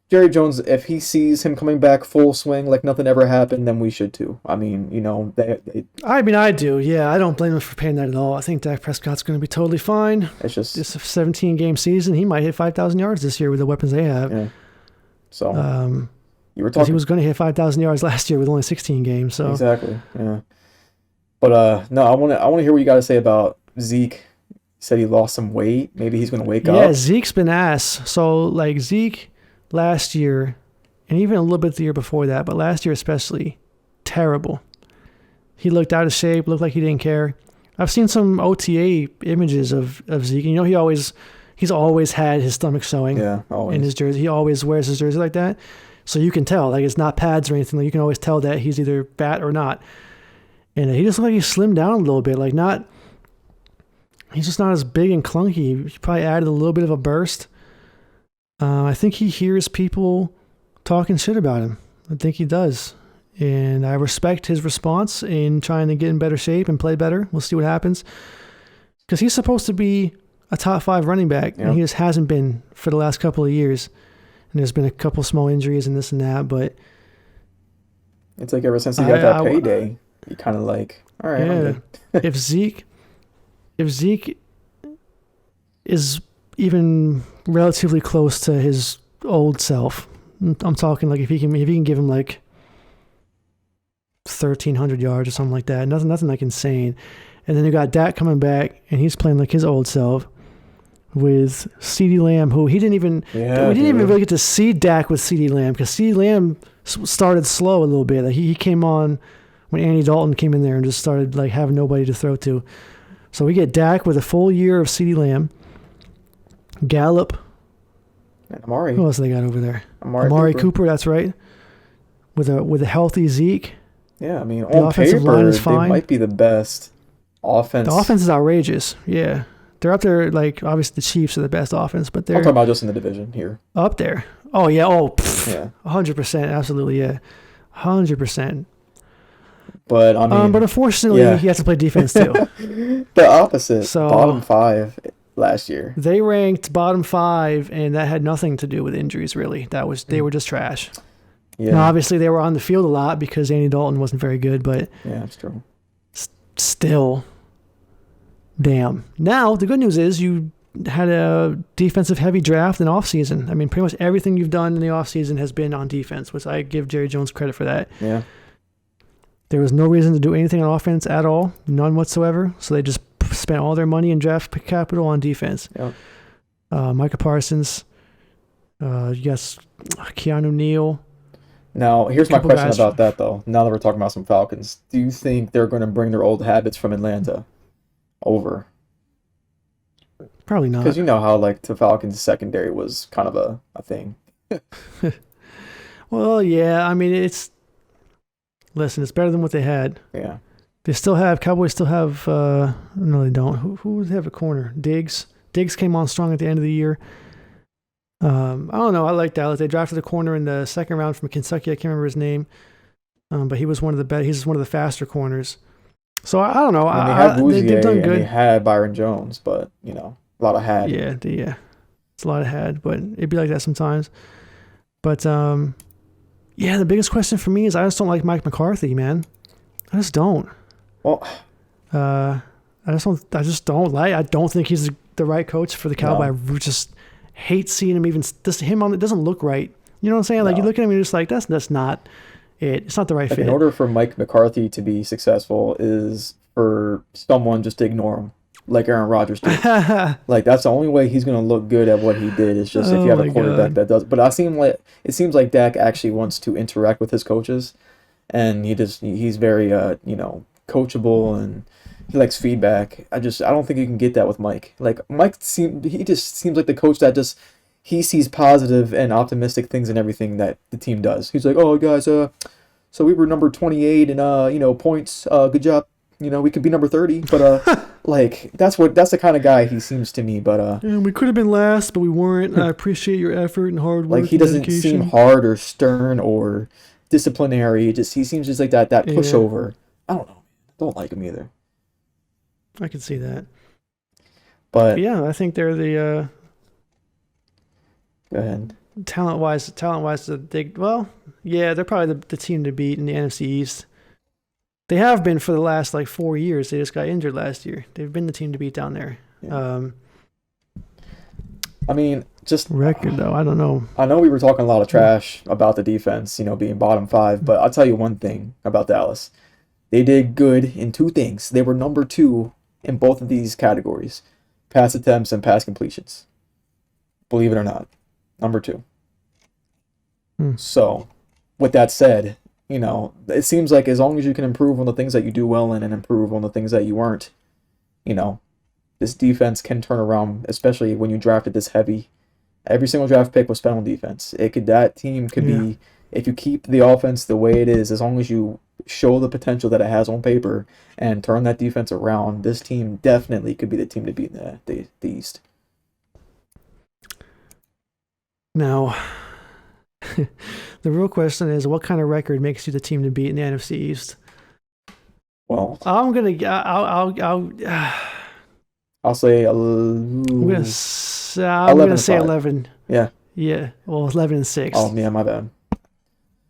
Jerry Jones, if he sees him coming back full swing like nothing ever happened, then we should too. I mean, I do. Yeah, I don't blame him for paying that at all. I think Dak Prescott's going to be totally fine. It's just this 17-game season. He might hit 5,000 yards this year with the weapons they have. Yeah. So You were Because he talking was going to hit 5,000 yards last year with only 16 games. So exactly, yeah. But no, I want to hear what you got to say about Zeke. He said he lost some weight. Maybe he's gonna wake yeah, up. Zeke's been ass. So like Zeke last year, and even a little bit the year before that, but last year especially, terrible. He looked out of shape, looked like he didn't care. I've seen some OTA images of Zeke. You know, he's always had his stomach showing Yeah, always. in his jersey. He always wears his jersey like that. So you can tell, like it's not pads or anything. Like you can always tell that he's either fat or not. And he just looked like he slimmed down a little bit. Like he's just not as big and clunky. He probably added a little bit of a burst. I think he hears people talking shit about him. I think he does. And I respect his response in trying to get in better shape and play better. We'll see what happens. Because he's supposed to be a top 5 running back, and he just hasn't been for the last couple of years. And there's been a couple small injuries and this and that, but It's like ever since he got that payday, you kind of like, all right, I'm good. if Zeke is even relatively close to his old self, I'm talking like if he can give him like 1,300 yards or something like that, nothing like insane. And then you got Dak coming back, and he's playing like his old self with CeeDee Lamb, who we didn't even really get to see Dak with CeeDee Lamb because CeeDee Lamb started slow a little bit. Like he came on when Andy Dalton came in there and just started like having nobody to throw to. So we get Dak with a full year of CeeDee Lamb, Gallup, and Amari. Who else they got over there? Amari Cooper, that's right. With a healthy Zeke. Yeah, I mean, the on offensive paper, line is they fine. might be the best offense. The offense is outrageous. Yeah. They're up there, like, obviously the Chiefs are the best offense, but they're I'm talking about just in the division here. up there. Oh, yeah. Oh, Yeah. 100%. Absolutely, yeah. 100%. But, I mean... but unfortunately, he has to play defense, too. The opposite. So, bottom 5 last year. They ranked bottom 5, and that had nothing to do with injuries, really. They were just trash. Yeah. Now, obviously, they were on the field a lot because Andy Dalton wasn't very good, but yeah, that's true. Still, damn. Now, the good news is you had a defensive-heavy draft in offseason. I mean, pretty much everything you've done in the offseason has been on defense, which I give Jerry Jones credit for that. Yeah. There was no reason to do anything on offense at all, none whatsoever, so they just spent all their money and draft capital on defense. Yep. Micah Parsons, you got Keanu Neal. Now, here's my question guys. about that, though. Now that we're talking about some Falcons, do you think they're going to bring their old habits from Atlanta over? Probably not. Because you know how, like, the Falcons' secondary was kind of a thing. Well, yeah. I mean, it's better than what they had. Yeah. Cowboys still have, no, they don't. Who would have a corner? Diggs. Diggs came on strong at the end of the year. I don't know. I like Dallas. They drafted a corner in the second round from Kentucky. I can't remember his name. But he was one of the better. He's one of the faster corners. So I don't know. And they had Bouzier, they've done good. and they had Byron Jones, but, you know, a lot of had. Yeah. It's a lot of had, but it'd be like that sometimes. But, yeah, the biggest question for me is I just don't like Mike McCarthy, man. I just don't. Well, I just don't like. I don't think he's the right coach for the Cowboys. No. I just hate seeing him. Even just him on it doesn't look right. You know what I'm saying? Like you look at him and you're just like, that's not it. It's not the right fit. In order for Mike McCarthy to be successful is for someone just to ignore him, like Aaron Rodgers did. Like that's the only way he's going to look good at what he did. Is just if you have a quarterback that does. But it seems like Dak actually wants to interact with his coaches, and he's very coachable and he likes feedback. I don't think you can get that with Mike. Like Mike he just seems like the coach that just he sees positive and optimistic things in everything that the team does. He's like, "Oh guys, so we were number 28 in points. Good job. We could be number 30." But like that's the kind of guy he seems to me. But we could have been last, but we weren't. I appreciate your effort and hard work. Like he doesn't seem hard or stern or disciplinary. He seems just like that pushover. I don't know. Don't like him either. I can see that. But yeah, I think they're the go ahead. Talent-wise, they're probably the team to beat in the NFC East. They have been for the last 4 years. They just got injured last year. They've been the team to beat down there. Yeah. I mean, just Record though, I don't know. I know we were talking a lot of trash about the defense, being bottom five, but I'll tell you one thing about Dallas. They did good in two things. They were number two in both of these categories, pass attempts and pass completions. Believe it or not, number two. Hmm. So, with that said, it seems like as long as you can improve on the things that you do well in and improve on the things that you aren't, you know, this defense can turn around, especially when you drafted this heavy. Every single draft pick was spent on defense. That team could be, if you keep the offense the way it is, as long as you show the potential that it has on paper and turn that defense around, this team definitely could be the team to beat in the East. Now, the real question is, what kind of record makes you the team to beat in the NFC East? Well, I'll say I'm gonna say 11. Yeah. Yeah. Well, 11-6. Oh yeah, my bad.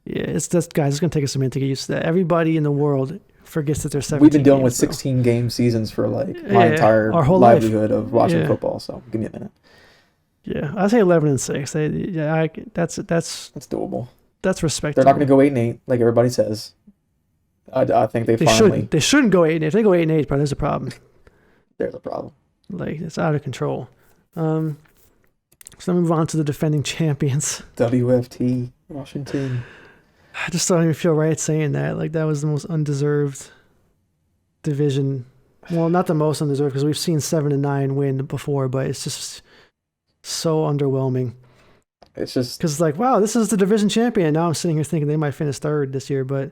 Yeah, it's just guys. It's gonna take us a minute to get used to that. Everybody in the world forgets that there's 17. We've been dealing games, with 16 game seasons for my entire our whole livelihood of watching Yeah. football. So give me a minute. Yeah, I say 11-6. That's doable. That's respectable. They're not going to go 8-8 like everybody says. I think they finally. They shouldn't go 8-8. If they go 8-8, but there's a problem. There's a problem. Like it's out of control. So let's move on to the defending champions. WFT Washington. I just don't even feel right saying that. Like that was the most undeserved division. Well, not the most undeserved because we've seen 7-9 win before, but it's just so underwhelming. It's just because wow, this is the division champion. Now I'm sitting here thinking they might finish third this year, but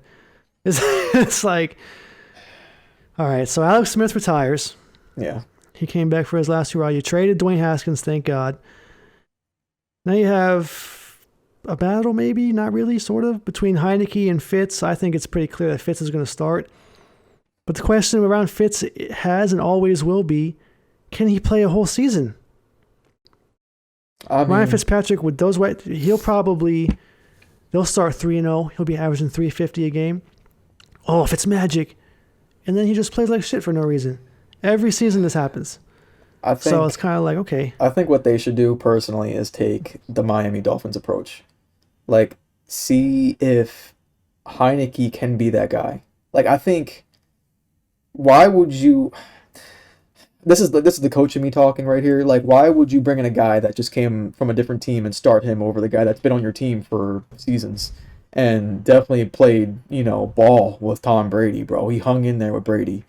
it's like, all right. So Alex Smith retires. Yeah. He came back for his last hurrah. You traded Dwayne Haskins, thank God. Now you have a battle, maybe not really, sort of between Heineke and Fitz. I think it's pretty clear that Fitz is going to start. But the question around Fitz has and always will be, can he play a whole season? Ryan Fitzpatrick with those they'll start 3-0. He'll be averaging 350 a game. Oh, if it's magic. And then he just plays like shit for no reason. Every season this happens. So it's kind of like, okay. I think what they should do personally is take the Miami Dolphins approach. Like, see if Heineke can be that guy. Like, I think, why would you... This is the coach in me talking right here. Like, why would you bring in a guy that just came from a different team and start him over the guy that's been on your team for seasons and definitely played, ball with Tom Brady, bro. He hung in there with Brady,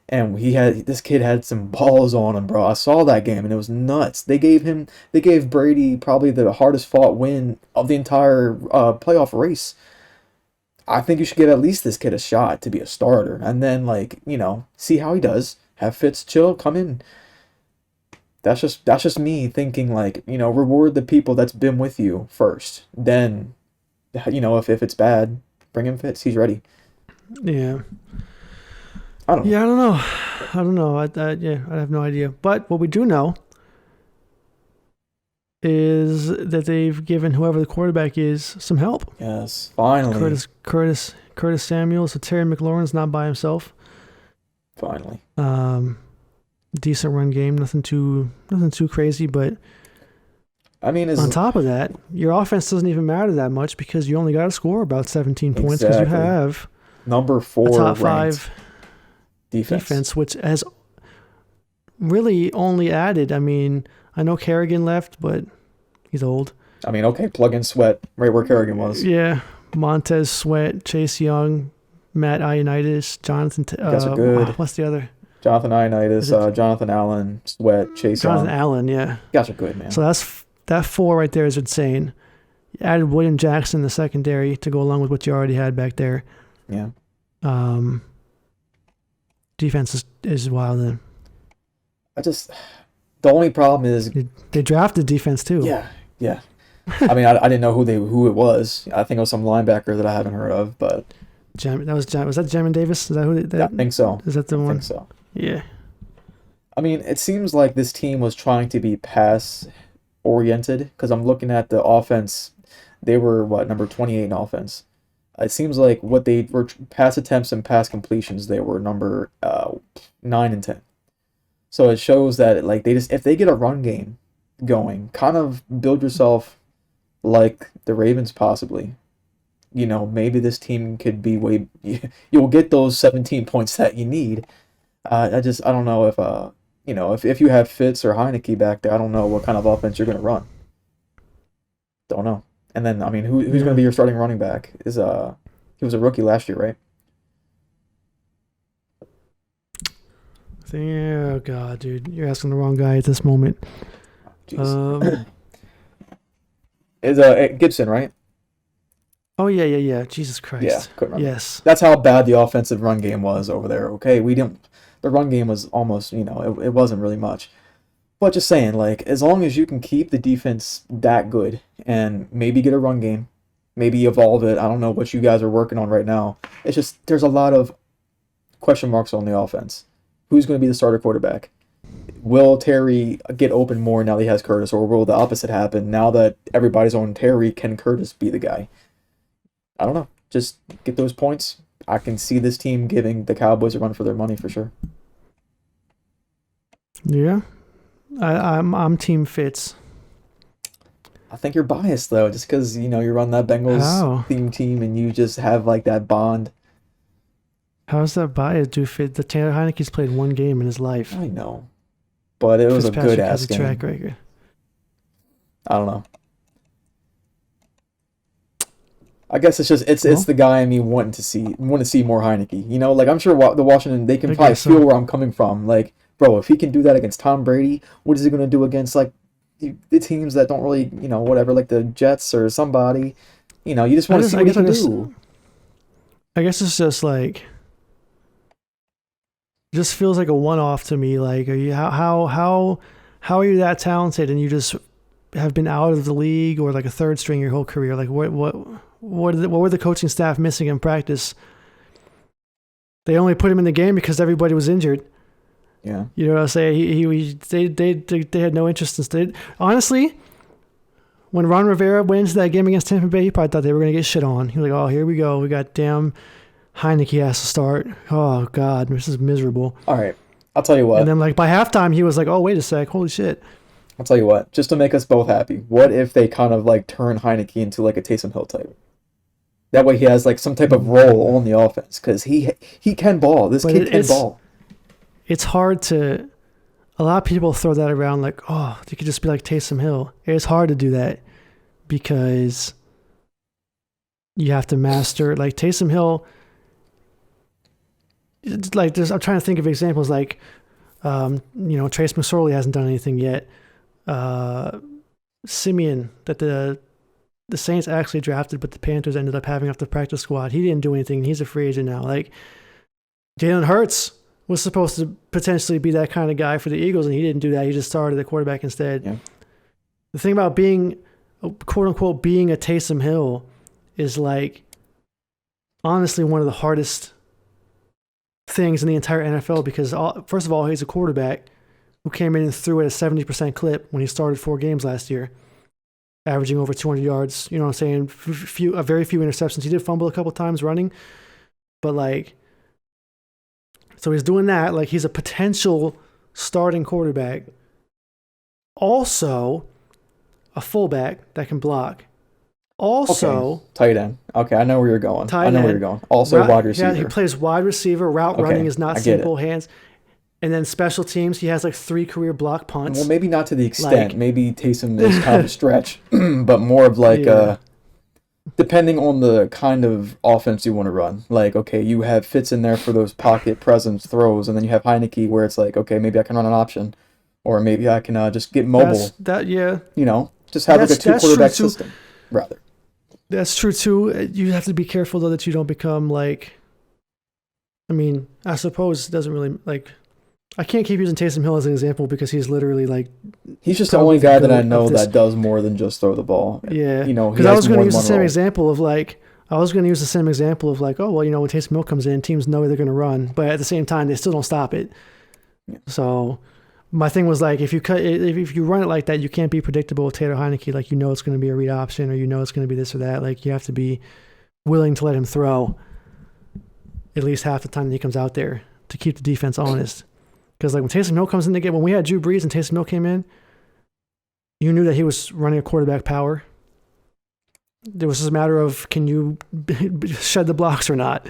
and this kid had some balls on him, bro. I saw that game and it was nuts. They gave Brady probably the hardest fought win of the entire playoff race. I think you should give at least this kid a shot to be a starter, and then see how he does. Have Fitz chill, come in. That's just me thinking reward the people that's been with you first. Then, if it's bad, bring in Fitz. He's ready. Yeah. I don't know. Yeah, I don't know. I have no idea. But what we do know is that they've given whoever the quarterback is some help. Yes, finally. Curtis Samuel, so Terry McLaurin's not by himself. Finally. Decent run game, nothing too crazy, but on top of that, your offense doesn't even matter that much because you only got to score about 17 points because you have number 4 top 5 defense, which has really only added. I mean, I know Kerrigan left, but he's old. I mean, okay, plug in Sweat right where Kerrigan was. Yeah, Montez Sweat, Chase Young, Matt Ioannidis, Jonathan. Guys are good. What's the other? Jonathan Ioannidis, Jonathan Allen, Sweat, Chase Young. Jonathan Allen, yeah. Guys are good, man. So that 4 right there is insane. You added William Jackson in the secondary to go along with what you already had back there. Yeah. Defense is wild. Then the only problem is they drafted defense too. Yeah. I mean, I didn't know who it was. I think it was some linebacker that I haven't heard of, but was that Jamin Davis? Is that who? I think so. Is that the one? I think so. Yeah. I mean, it seems like this team was trying to be pass oriented because I'm looking at the offense. They were number 28 in offense. It seems like what they were pass attempts and pass completions, they were number 9 and 10. So it shows that if they get a run game, going. Kind of build yourself like the Ravens possibly. Maybe this team could be you'll get those 17 points that you need. I don't know if you have Fitz or Heineke back there, I don't know what kind of offense you're going to run. Don't know. And then, I mean, who's going to be your starting running back? He was a rookie last year, right? Oh God, dude, you're asking the wrong guy at this moment. Is Gibson, right? Oh yeah. Jesus Christ. Yeah, couldn't remember. Yes. That's how bad the offensive run game was over there. Okay, the run game was almost, it wasn't really much. But just saying, like, as long as you can keep the defense that good and maybe get a run game, maybe evolve it. I don't know what you guys are working on right now. It's just there's a lot of question marks on the offense. Who's going to be the starter quarterback? Will Terry get open more now that he has Curtis, or will the opposite happen now that everybody's on Terry? Can Curtis be the guy? I don't know. Just get those points. I can see this team giving the Cowboys a run for their money for sure. Yeah, I'm Team Fitz. I think you're biased though, just because you run that Bengals theme team and you just have like that bond. How's that bias, dude? Fit the Taylor Heineke's played one game in his life. I know, but it was a good ass game. Track record. I don't know. I guess it's the guy I want to see more Heineke. Like I'm sure the Washington, they can probably feel where I'm coming from. Like, bro, if he can do that against Tom Brady, what is he going to do against like the teams that don't really, whatever, like the Jets or somebody? You just want to see what he can do. I guess it's just like, just feels like a one-off to me. Like, are you how are you that talented and you just have been out of the league or like a third string your whole career? Like, what were the coaching staff missing in practice? They only put him in the game because everybody was injured. Yeah. You know what I'm saying? They had no interest in state. Honestly, when Ron Rivera wins that game against Tampa Bay, he probably thought they were going to get shit on. He was like, oh, here we go. We got damn Heineke has to start. Oh, God, this is miserable. All right. I'll tell you what. And then like by halftime, he was like, oh, wait a sec. Holy shit. I'll tell you what. Just to make us both happy, what if they kind of like turn Heineke into like a Taysom Hill type? That way he has like some type of role on the offense because he can ball. This kid can ball. It's hard to. A lot of people throw that around like, oh, you could just be like Taysom Hill. It's hard to do that because you have to master like Taysom Hill. It's like I'm trying to think of examples like, Trace McSorley hasn't done anything yet. Simeon that the Saints actually drafted, but the Panthers ended up having off the practice squad. He didn't do anything. He's a free agent now. Like Jalen Hurts was supposed to potentially be that kind of guy for the Eagles, and he didn't do that. He just started the quarterback instead. Yeah. The thing about being, quote unquote, being a Taysom Hill is like honestly one of the hardest things in the entire NFL because first of all, he's a quarterback who came in and threw at a 70% clip when he started 4 games last year, averaging over 200 yards. You know what I'm saying? Very few interceptions. He did fumble a couple times running, but like, so he's doing that. Like he's a potential starting quarterback. Also, a fullback that can block. Also, tight end. Okay, I know where you're going. Where you're going. Also, wide receiver. Yeah, he plays wide receiver. Route running is not simple hands. And then special teams, he has like 3 career block punts. Well, maybe not to the extent. Maybe Taysom is kind of a stretch, but more of like depending on the kind of offense you want to run. Like, okay, you have Fitz in there for those pocket presence throws, and then you have Heineke where it's like, okay, maybe I can run an option, or maybe I can just get mobile. Just have like a 2-quarterback system, rather. That's true too. You have to be careful though that you don't become like. I mean, I suppose it doesn't really like. I can't keep using Taysom Hill as an example because he's literally like. He's just the only guy that I know that does more than just throw the ball. Yeah, because I was going to use the same example of like. I was going to use the same example of like, oh well, when Taysom Hill comes in, teams know they're going to run, but at the same time, they still don't stop it. Yeah. So. My thing was like if you run it like that, you can't be predictable with Taylor Heineke. Like it's going to be a read option, or it's going to be this or that. Like you have to be willing to let him throw at least half the time that he comes out there to keep the defense honest. Because like when Taysom Hill comes in the game, when we had Drew Brees and Taysom Hill came in, You knew that he was running a quarterback power. There was just a matter of, can you shed the blocks or not?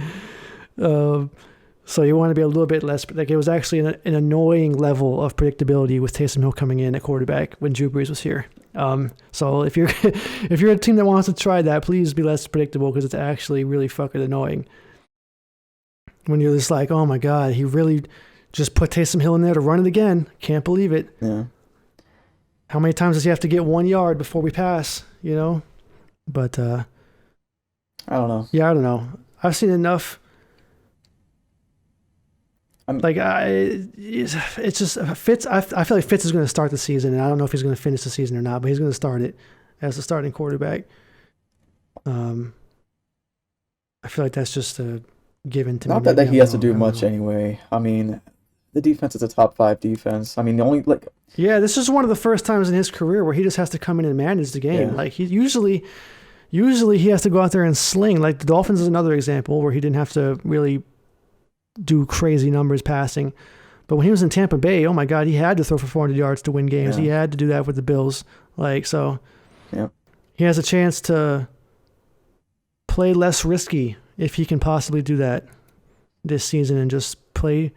So you want to be a little bit less, like it was actually an annoying level of predictability with Taysom Hill coming in at quarterback when Drew Brees was here. So if you're if you're a team that wants to try that, please be less predictable because it's actually really fucking annoying. When you're just like, oh my God, he really just put Taysom Hill in there to run it again. Can't believe it. Yeah. How many times does he have to get 1 yard before we pass, you know? But I don't know. Yeah, I don't know. I've seen enough. It's just Fitz. I feel like Fitz is going to start the season, and I don't know if he's going to finish the season or not, but he's going to start it as the starting quarterback. I feel like that's just a given to me. Not that he has to do much anyway. I mean, the defense is a top 5 defense. I mean, the only yeah, this is one of the first times in his career where he just has to come in and manage the game. Yeah. Like he usually he has to go out there and sling. Like the Dolphins is another example where he didn't have to really do crazy numbers passing. But when he was in Tampa Bay, oh my God, he had to throw for 400 yards to win games. Yeah. He had to do that with the Bills. So yeah. He has a chance to play less risky if he can possibly do that this season and just play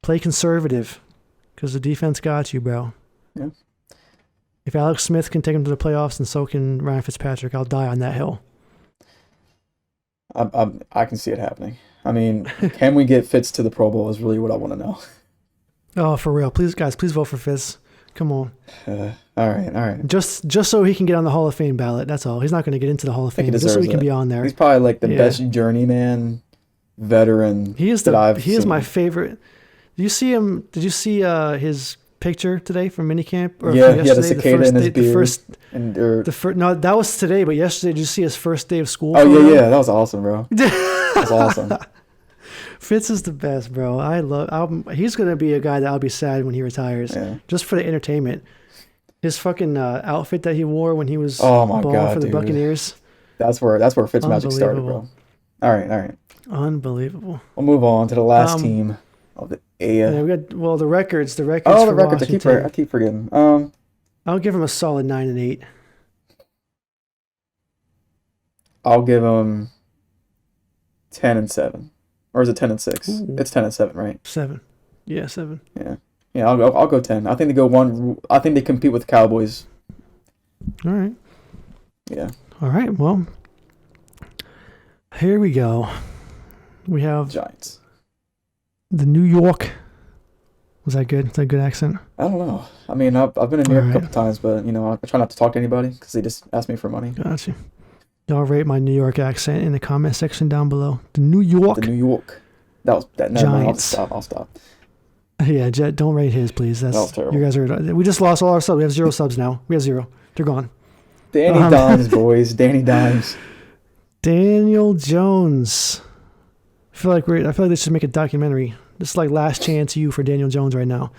conservative because the defense got you, bro. Yeah. If Alex Smith can take him to the playoffs and so can Ryan Fitzpatrick, I'll die on that hill. I can see it happening. I mean, can we get Fitz to the Pro Bowl is really what I want to know. Oh, for real. Please, guys, please vote for Fitz. Come on. All right. Just so he can get on the Hall of Fame ballot. That's all. He's not going to get into the Hall of Fame. Just so he can be on there. He's probably like the best journeyman veteran. He is my favorite. Did you see him? Did you see his picture today from minicamp? Or yeah, he had a cicada in his beard. No, that was today. But yesterday, did you see his first day of school? Oh yeah, that was awesome, bro. That's awesome. Fitz is the best, bro. He's gonna be a guy that I'll be sad when he retires, just for the entertainment. His fucking outfit that he wore when he was balling for the Buccaneers. That's where Fitzmagic started, bro. All right. Unbelievable. We'll move on to the last team of the Yeah, we got the records. The records. Oh, the records. I keep forgetting. I'll give him a solid 9 and 8. I'll give him 10 and 7, or is it 10 and 6? Ooh. It's 10 and 7, right? 7. Yeah, 7. Yeah. I'll go 10. I think they go 1. I think they compete with the Cowboys. All right. Yeah. All right. Well, here we go. We have Giants. The New York. Was that good? Is that a good accent? I don't know. I mean, I've been in New York a couple times, but I try not to talk to anybody because they just ask me for money. Gotcha. Y'all rate my New York accent in the comment section down below. The New York. Giants. I'll stop. Yeah, Jet, don't rate his, please. That was terrible. You guys we just lost all our subs. We have 0 subs now. We have 0. They're gone. Danny Dimes, boys. Danny Dimes. Daniel Jones. I feel like they should make a documentary. This is like Last Chance You for Daniel Jones right now.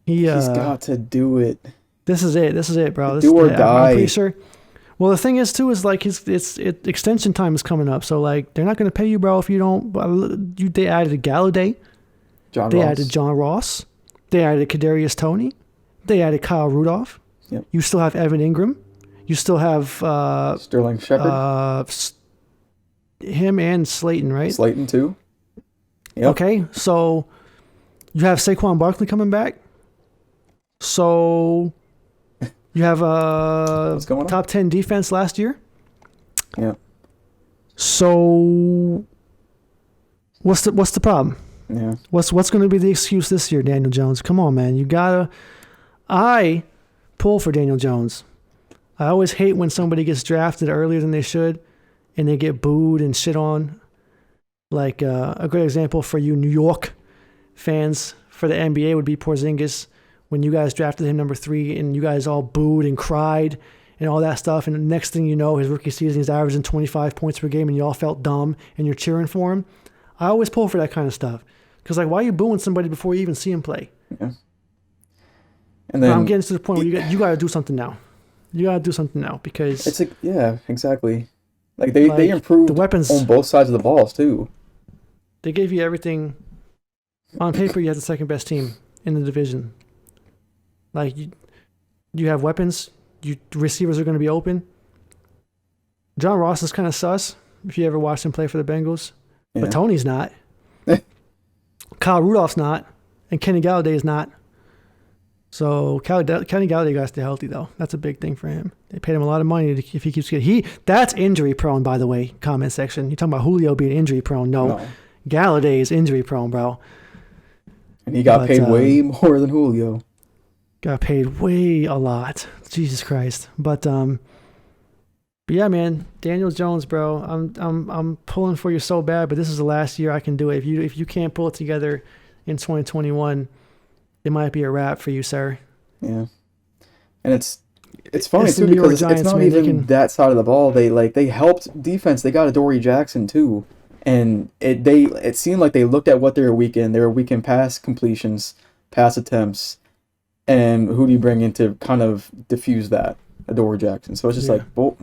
He's got to do it. This is it, bro. Do or die. I'm pretty sure. Well, the thing is too is like extension time is coming up, so like they're not going to pay you, bro, if you don't. They added Galladay. They added John Ross. They added Kadarius Toney. They added Kyle Rudolph. Yep. You still have Evan Ingram. You still have Sterling Shepard. Him and Slayton, right? Slayton too. Yep. Okay, so you have Saquon Barkley coming back. So you have a top 10 defense last year. Yeah. So what's the problem? Yeah. What's going to be the excuse this year, Daniel Jones? Come on, man. I pull for Daniel Jones. I always hate when somebody gets drafted earlier than they should and they get booed and shit on. Like a great example for you New York fans for the NBA would be Porzingis when you guys drafted him number 3 and you guys all booed and cried and all that stuff. And the next thing you know, his rookie season, he's averaging 25 points per game and you all felt dumb and you're cheering for him. I always pull for that kind of stuff. Because, like, why are you booing somebody before you even see him play? Yeah. And then I'm getting to the point where you got to do something now. You got to do something now because... exactly. Like, they improved the weapons on both sides of the balls, too. They gave you everything. On paper, you had the second best team in the division. Like, You have weapons. Receivers are going to be open. John Ross is kind of sus if you ever watched him play for the Bengals. Yeah. But Tony's not. Kyle Rudolph's not. And Kenny Galladay's not. So Kenny Galladay got to stay healthy, though. That's a big thing for him. They paid him a lot of money if he keeps getting... That's injury prone, by the way, comment section. You're talking about Julio being injury prone. No. Galladay is injury prone, bro. And he got paid way more than Julio. Got paid way a lot. Jesus Christ. But yeah, man, Daniel Jones, bro. I'm pulling for you so bad, but this is the last year I can do it. If you can't pull it together in 2021, it might be a wrap for you, sir. Yeah. And it's funny too because it's not even that side of the ball. They helped defense. They got Adoree Jackson too. And it seemed like they looked at what they were weak in. They were weak in pass completions, pass attempts. And who do you bring in to kind of diffuse that? Adoree Jackson. So it's just like, well,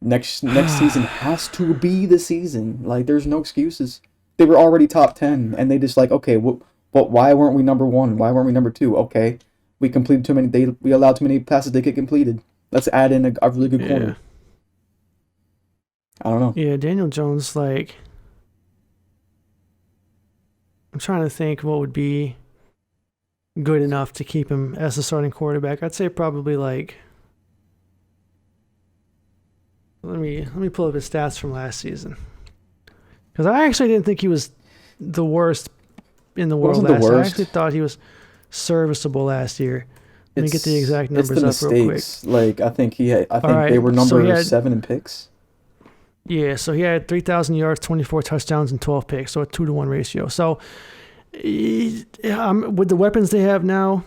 next season has to be the season. Like, there's no excuses. They were already top 10, and they just like, okay, but why weren't we number 1? Why weren't we number 2? Okay, we completed too many. We allowed too many passes to get completed. Let's add in a really good corner. I don't know. Yeah, Daniel Jones, like, I'm trying to think what would be good enough to keep him as the starting quarterback. I'd say probably like, let me pull up his stats from last season, because I actually didn't think he was the worst in the world last year. I actually thought he was serviceable last year. Let me get the exact numbers up real quick. Like, I think they were number 7 in picks. Yeah, so he had 3,000 yards, 24 touchdowns, and 12 picks, so a 2-to-1 ratio. So with the weapons they have now,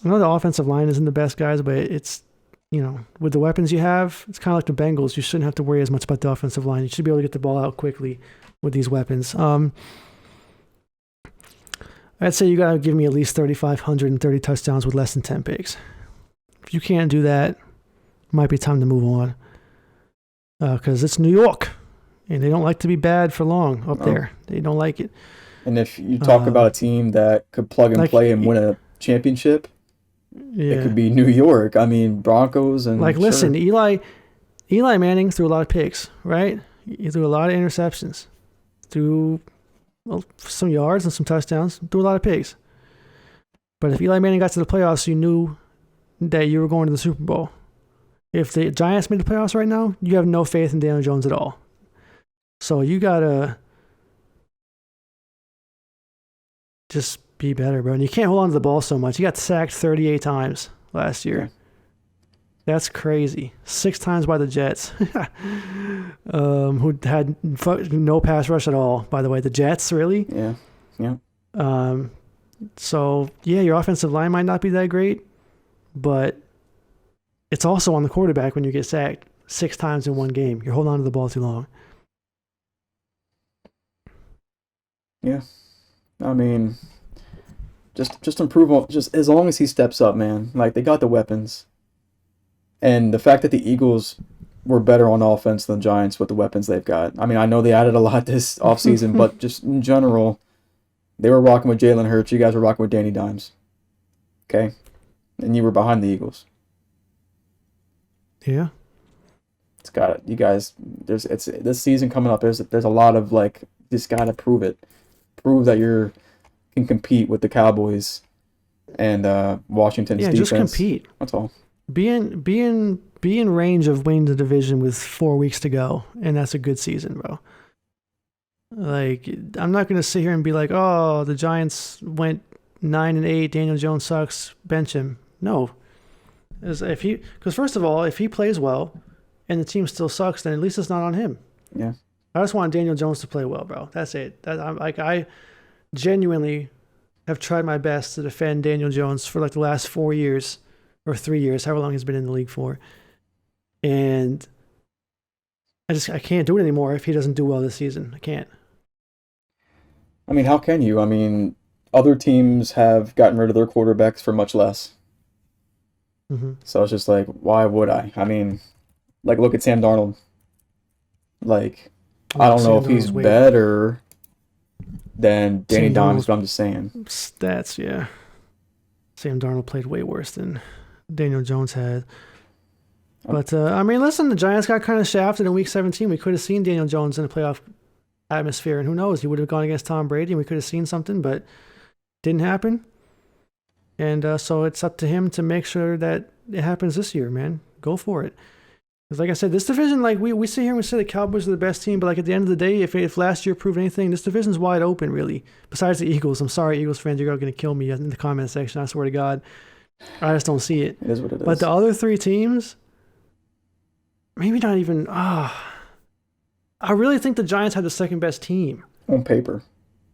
I know the offensive line isn't the best, guys, but it's, with the weapons you have, it's kind of like the Bengals. You shouldn't have to worry as much about the offensive line. You should be able to get the ball out quickly with these weapons. I'd say you got to give me at least 3,530 touchdowns with less than 10 picks. If you can't do that, it might be time to move on. Because it's New York, and they don't like to be bad for long up there. They don't like it. And if you talk about a team that could plug and play and win a championship, it could be New York. I mean, Broncos and... Listen, Eli Manning threw a lot of picks, right? He threw a lot of interceptions. Threw some yards and some touchdowns. Threw a lot of picks. But if Eli Manning got to the playoffs, you knew that you were going to the Super Bowl. If the Giants made the playoffs right now, you have no faith in Daniel Jones at all. So you got to just be better, bro. And you can't hold on to the ball so much. You got sacked 38 times last year. That's crazy. 6 times by the Jets, who had no pass rush at all, by the way. The Jets, really? Yeah. So, yeah, your offensive line might not be that great, but it's also on the quarterback when you get sacked 6 times in one game. You're holding on to the ball too long. Yeah. I mean, just improve on, just as long as he steps up, man. Like, they got the weapons. And the fact that the Eagles were better on offense than the Giants with the weapons they've got. I mean, I know they added a lot this offseason, but just in general, they were rocking with Jalen Hurts. You guys were rocking with Danny Dimes. Okay? And you were behind the Eagles. Yeah. It's got it. You guys, it's this season coming up, there's a lot of, like, just got to prove it. Prove that you can compete with the Cowboys and Washington's defense. Yeah, just compete. That's all. Be in range of winning the division with 4 weeks to go, and that's a good season, bro. Like, I'm not gonna sit here and be like, oh, the Giants went 9-8, Daniel Jones sucks, bench him. No, because first of all, if he plays well and the team still sucks, then at least it's not on him. Yeah. I just want Daniel Jones to play well, bro. That's it. I genuinely have tried my best to defend Daniel Jones for like the last 4 years. Or 3 years, however long he's been in the league for. And I can't do it anymore if he doesn't do well this season. I can't. I mean, how can you? I mean, other teams have gotten rid of their quarterbacks for much less. Mm-hmm. So it's just like, why would I? I mean, like, look at Sam Darnold. Like, I don't know if he's better than Danny Dimes, but I'm just saying. Stats, yeah. Sam Darnold played way worse than Daniel Jones had. But, I mean, listen, the Giants got kind of shafted in Week 17. We could have seen Daniel Jones in a playoff atmosphere, and who knows? He would have gone against Tom Brady, and we could have seen something, but didn't happen. And so it's up to him to make sure that it happens this year, man. Go for it. Because like I said, this division, like we sit here and we say the Cowboys are the best team, but like at the end of the day, if last year proved anything, this division's wide open, really. Besides the Eagles. I'm sorry, Eagles fans, you're going to kill me in the comment section. I swear to God. I just don't see it. It is what it is. But the other three teams, maybe not even. I really think the Giants have the second best team. On paper.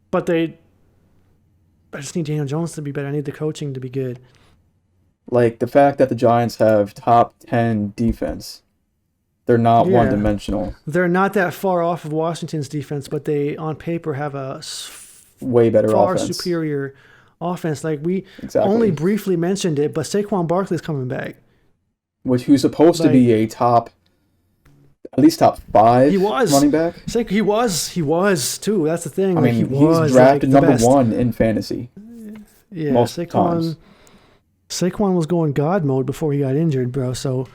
But I just need Daniel Jones to be better. I need the coaching to be good. Like, the fact that the Giants have top 10 defense, they're not one-dimensional. They're not that far off of Washington's defense, but they, on paper, have a way better far offense. superior offense. Like, we only briefly mentioned it, but Saquon Barkley's coming back. Who's supposed to be a at least top 5 running back. He was, too. That's the thing. I mean, he's drafted number 1 in fantasy. Yeah, most times. Saquon was going God mode before he got injured, bro. So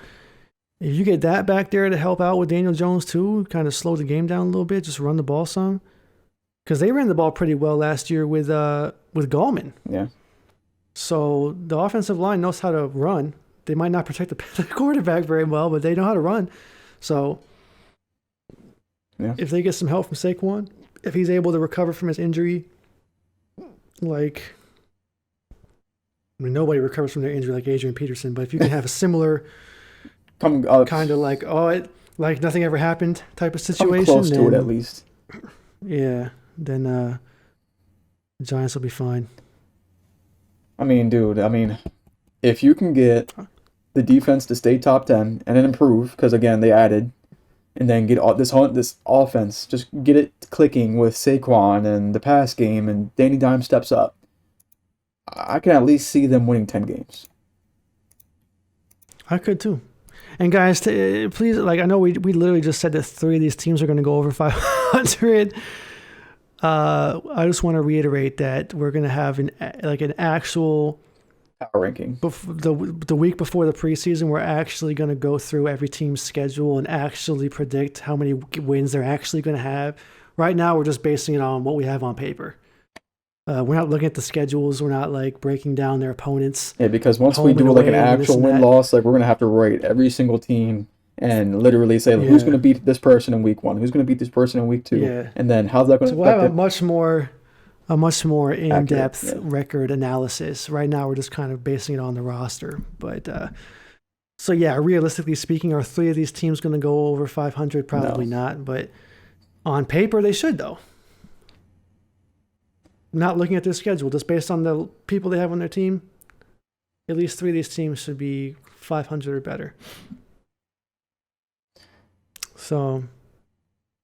if you get that back there to help out with Daniel Jones too, kind of slow the game down a little bit, just run the ball some. Because they ran the ball pretty well last year with Gallman. Yeah. So the offensive line knows how to run. They might not protect the quarterback very well, but they know how to run. So if they get some help from Saquon, if he's able to recover from his injury, like... I mean, nobody recovers from their injury like Adrian Peterson, but if you can have a similar kind of like, like nothing ever happened type of situation. Close to it at least. Yeah, then the Giants will be fine. I mean, dude, if you can get the defense to stay top 10 and then improve, because again, they added, and then get this offense, just get it clicking with Saquon and the pass game, and Danny Dimes steps up. I can at least see them winning 10 games. I could too. And guys, please, like I know we literally just said that 3 of these teams are going to go over 500. I just want to reiterate that we're going to have an actual power ranking. The week before the preseason, we're actually going to go through every team's schedule and actually predict how many wins they're actually going to have. Right now, we're just basing it on what we have on paper. We're not looking at the schedules. We're not like breaking down their opponents. Yeah, because once we do like an actual win-loss, like we're gonna have to rate every single team and literally say who's gonna beat this person in week 1, who's gonna beat this person in week 2, and then how's that gonna? So we'll have a much more in-depth record analysis. Right now, we're just kind of basing it on the roster. But so yeah, realistically speaking, are 3 of these teams gonna go over 500? Probably not. But on paper, they should though. Not looking at their schedule, just based on the people they have on their team, at least 3 of these teams should be 500 or better. So,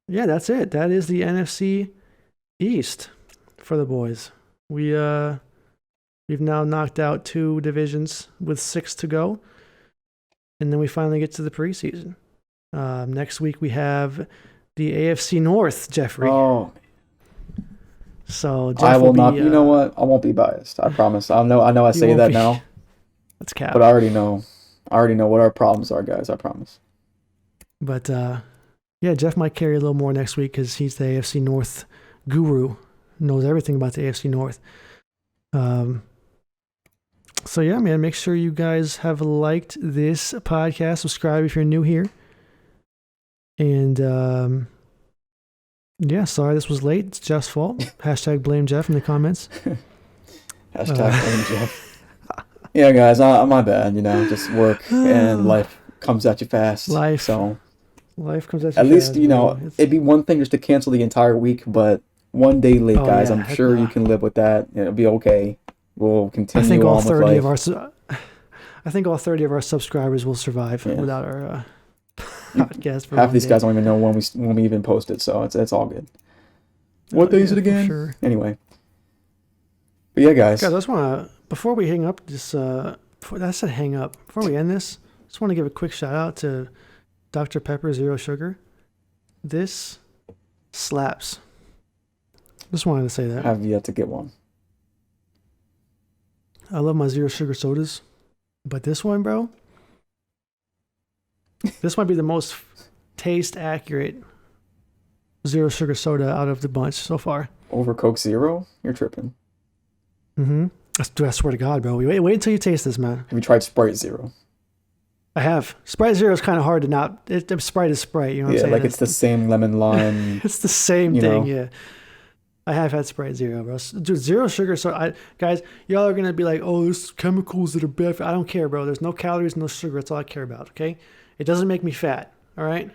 yeah, that's it. That is the NFC East for the boys. We've now knocked out 2 divisions with 6 to go, and then we finally get to the preseason. Next week we have the AFC North, Jeffrey. Oh. So Jeff I will not. You know what? I won't be biased. I promise. I know. I say that now. That's cap. But I already know. What our problems are, guys. I promise. But Jeff might carry a little more next week because he's the AFC North guru. Knows everything about the AFC North. So yeah, man. Make sure you guys have liked this podcast. Subscribe if you're new here. And yeah, sorry this was late. It's Jeff's fault. Hashtag blame Jeff in the comments. Hashtag blame Jeff. Yeah, guys, my bad. Just work and life comes at you fast. Life comes at you fast. At least, it'd be one thing just to cancel the entire week, but one day late, guys. I'm sure you can live with that. It'll be okay. We'll continue on with life. I think all 30 of our subscribers will survive without our podcast. Half of these guys don't even know when we even post it, so it's all good. What day is it again? Sure. Anyway. But yeah, guys. Guys, I just want to, before we hang up, before we end this, just want to give a quick shout out to Dr. Pepper Zero Sugar. This slaps. Just wanted to say that. I have yet to get one. I love my zero sugar sodas, but this one, bro, this might be the most taste accurate zero sugar soda out of the bunch so far. Over Coke Zero? You're tripping. Mm-hmm. I swear to God, bro. Wait until you taste this, man. Have you tried Sprite Zero? I have. Sprite Zero is kind of hard to not. Sprite is Sprite. You know what I'm saying? Like it's the same lemon lime. It's the same thing. Yeah. I have had Sprite Zero, bro. Dude, zero sugar. So, guys, y'all are gonna be like, "Oh, there's chemicals that are bad." I don't care, bro. There's no calories, no sugar. That's all I care about. Okay, it doesn't make me fat. All right.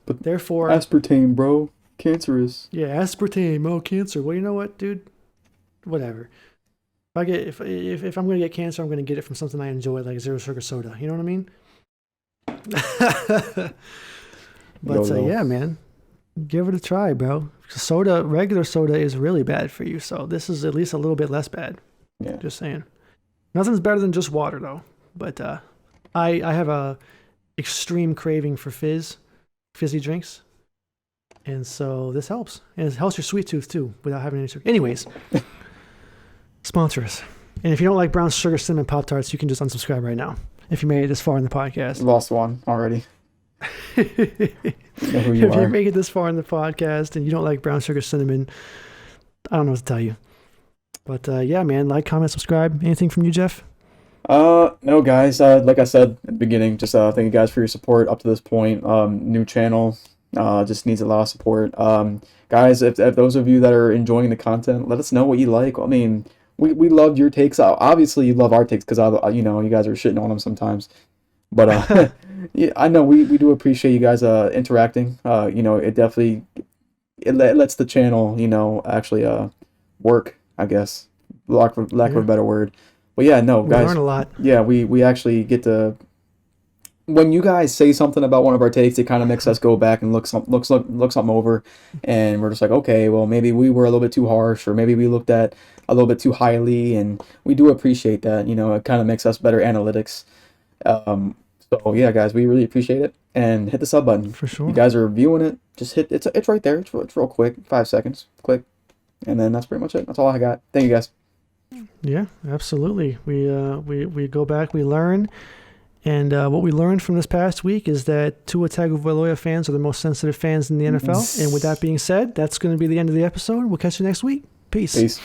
But therefore, aspartame, bro, cancerous. Yeah, aspartame. Oh, cancer. Well, you know what, dude? Whatever. If I'm gonna get cancer, I'm gonna get it from something I enjoy, like zero sugar soda. You know what I mean? But yeah, man, give it a try, bro. Regular soda is really bad for you, so this is at least a little bit less bad. Yeah. Just saying. Nothing's better than just water, though. But I have a extreme craving for fizzy drinks, and so this helps, and it helps your sweet tooth too, without having any sugar. Anyways, sponsor us. And if you don't like brown sugar cinnamon Pop-Tarts, you can just unsubscribe right now. If you made it this far in the podcast, lost one already. You know who you if are. You make it this far in the podcast and you don't like brown sugar cinnamon, I don't know what to tell you. But yeah, man, like, comment, subscribe. Anything from you, Jeff? No, guys. Like I said at the beginning, just thank you guys for your support up to this point. New channel, just needs a lot of support. Guys, if those of you that are enjoying the content, let us know what you like. I mean, we love your takes. Obviously, you love our takes because you guys are shitting on them sometimes. But yeah, I know we do appreciate you guys interacting. It definitely lets the channel actually work, I guess, lack of a better word. But yeah, no, guys, we learn a lot. Yeah, we actually get to, when you guys say something about one of our takes, it kind of makes us go back and look something over, and we're just like, okay, well, maybe we were a little bit too harsh, or maybe we looked at a little bit too highly, and we do appreciate that. It kind of makes us better analytics. So yeah, guys, we really appreciate it, and hit the sub button for sure. You guys are viewing it, just hit it's right there. It's real quick, 5 seconds, click, and then that's pretty much it. That's all I got. Thank you, guys. Yeah, absolutely. We go back, we learn, and what we learned from this past week is that Tua Tagovailoa fans are the most sensitive fans in the NFL. And with that being said, that's going to be the end of the episode. We'll catch you next week. Peace.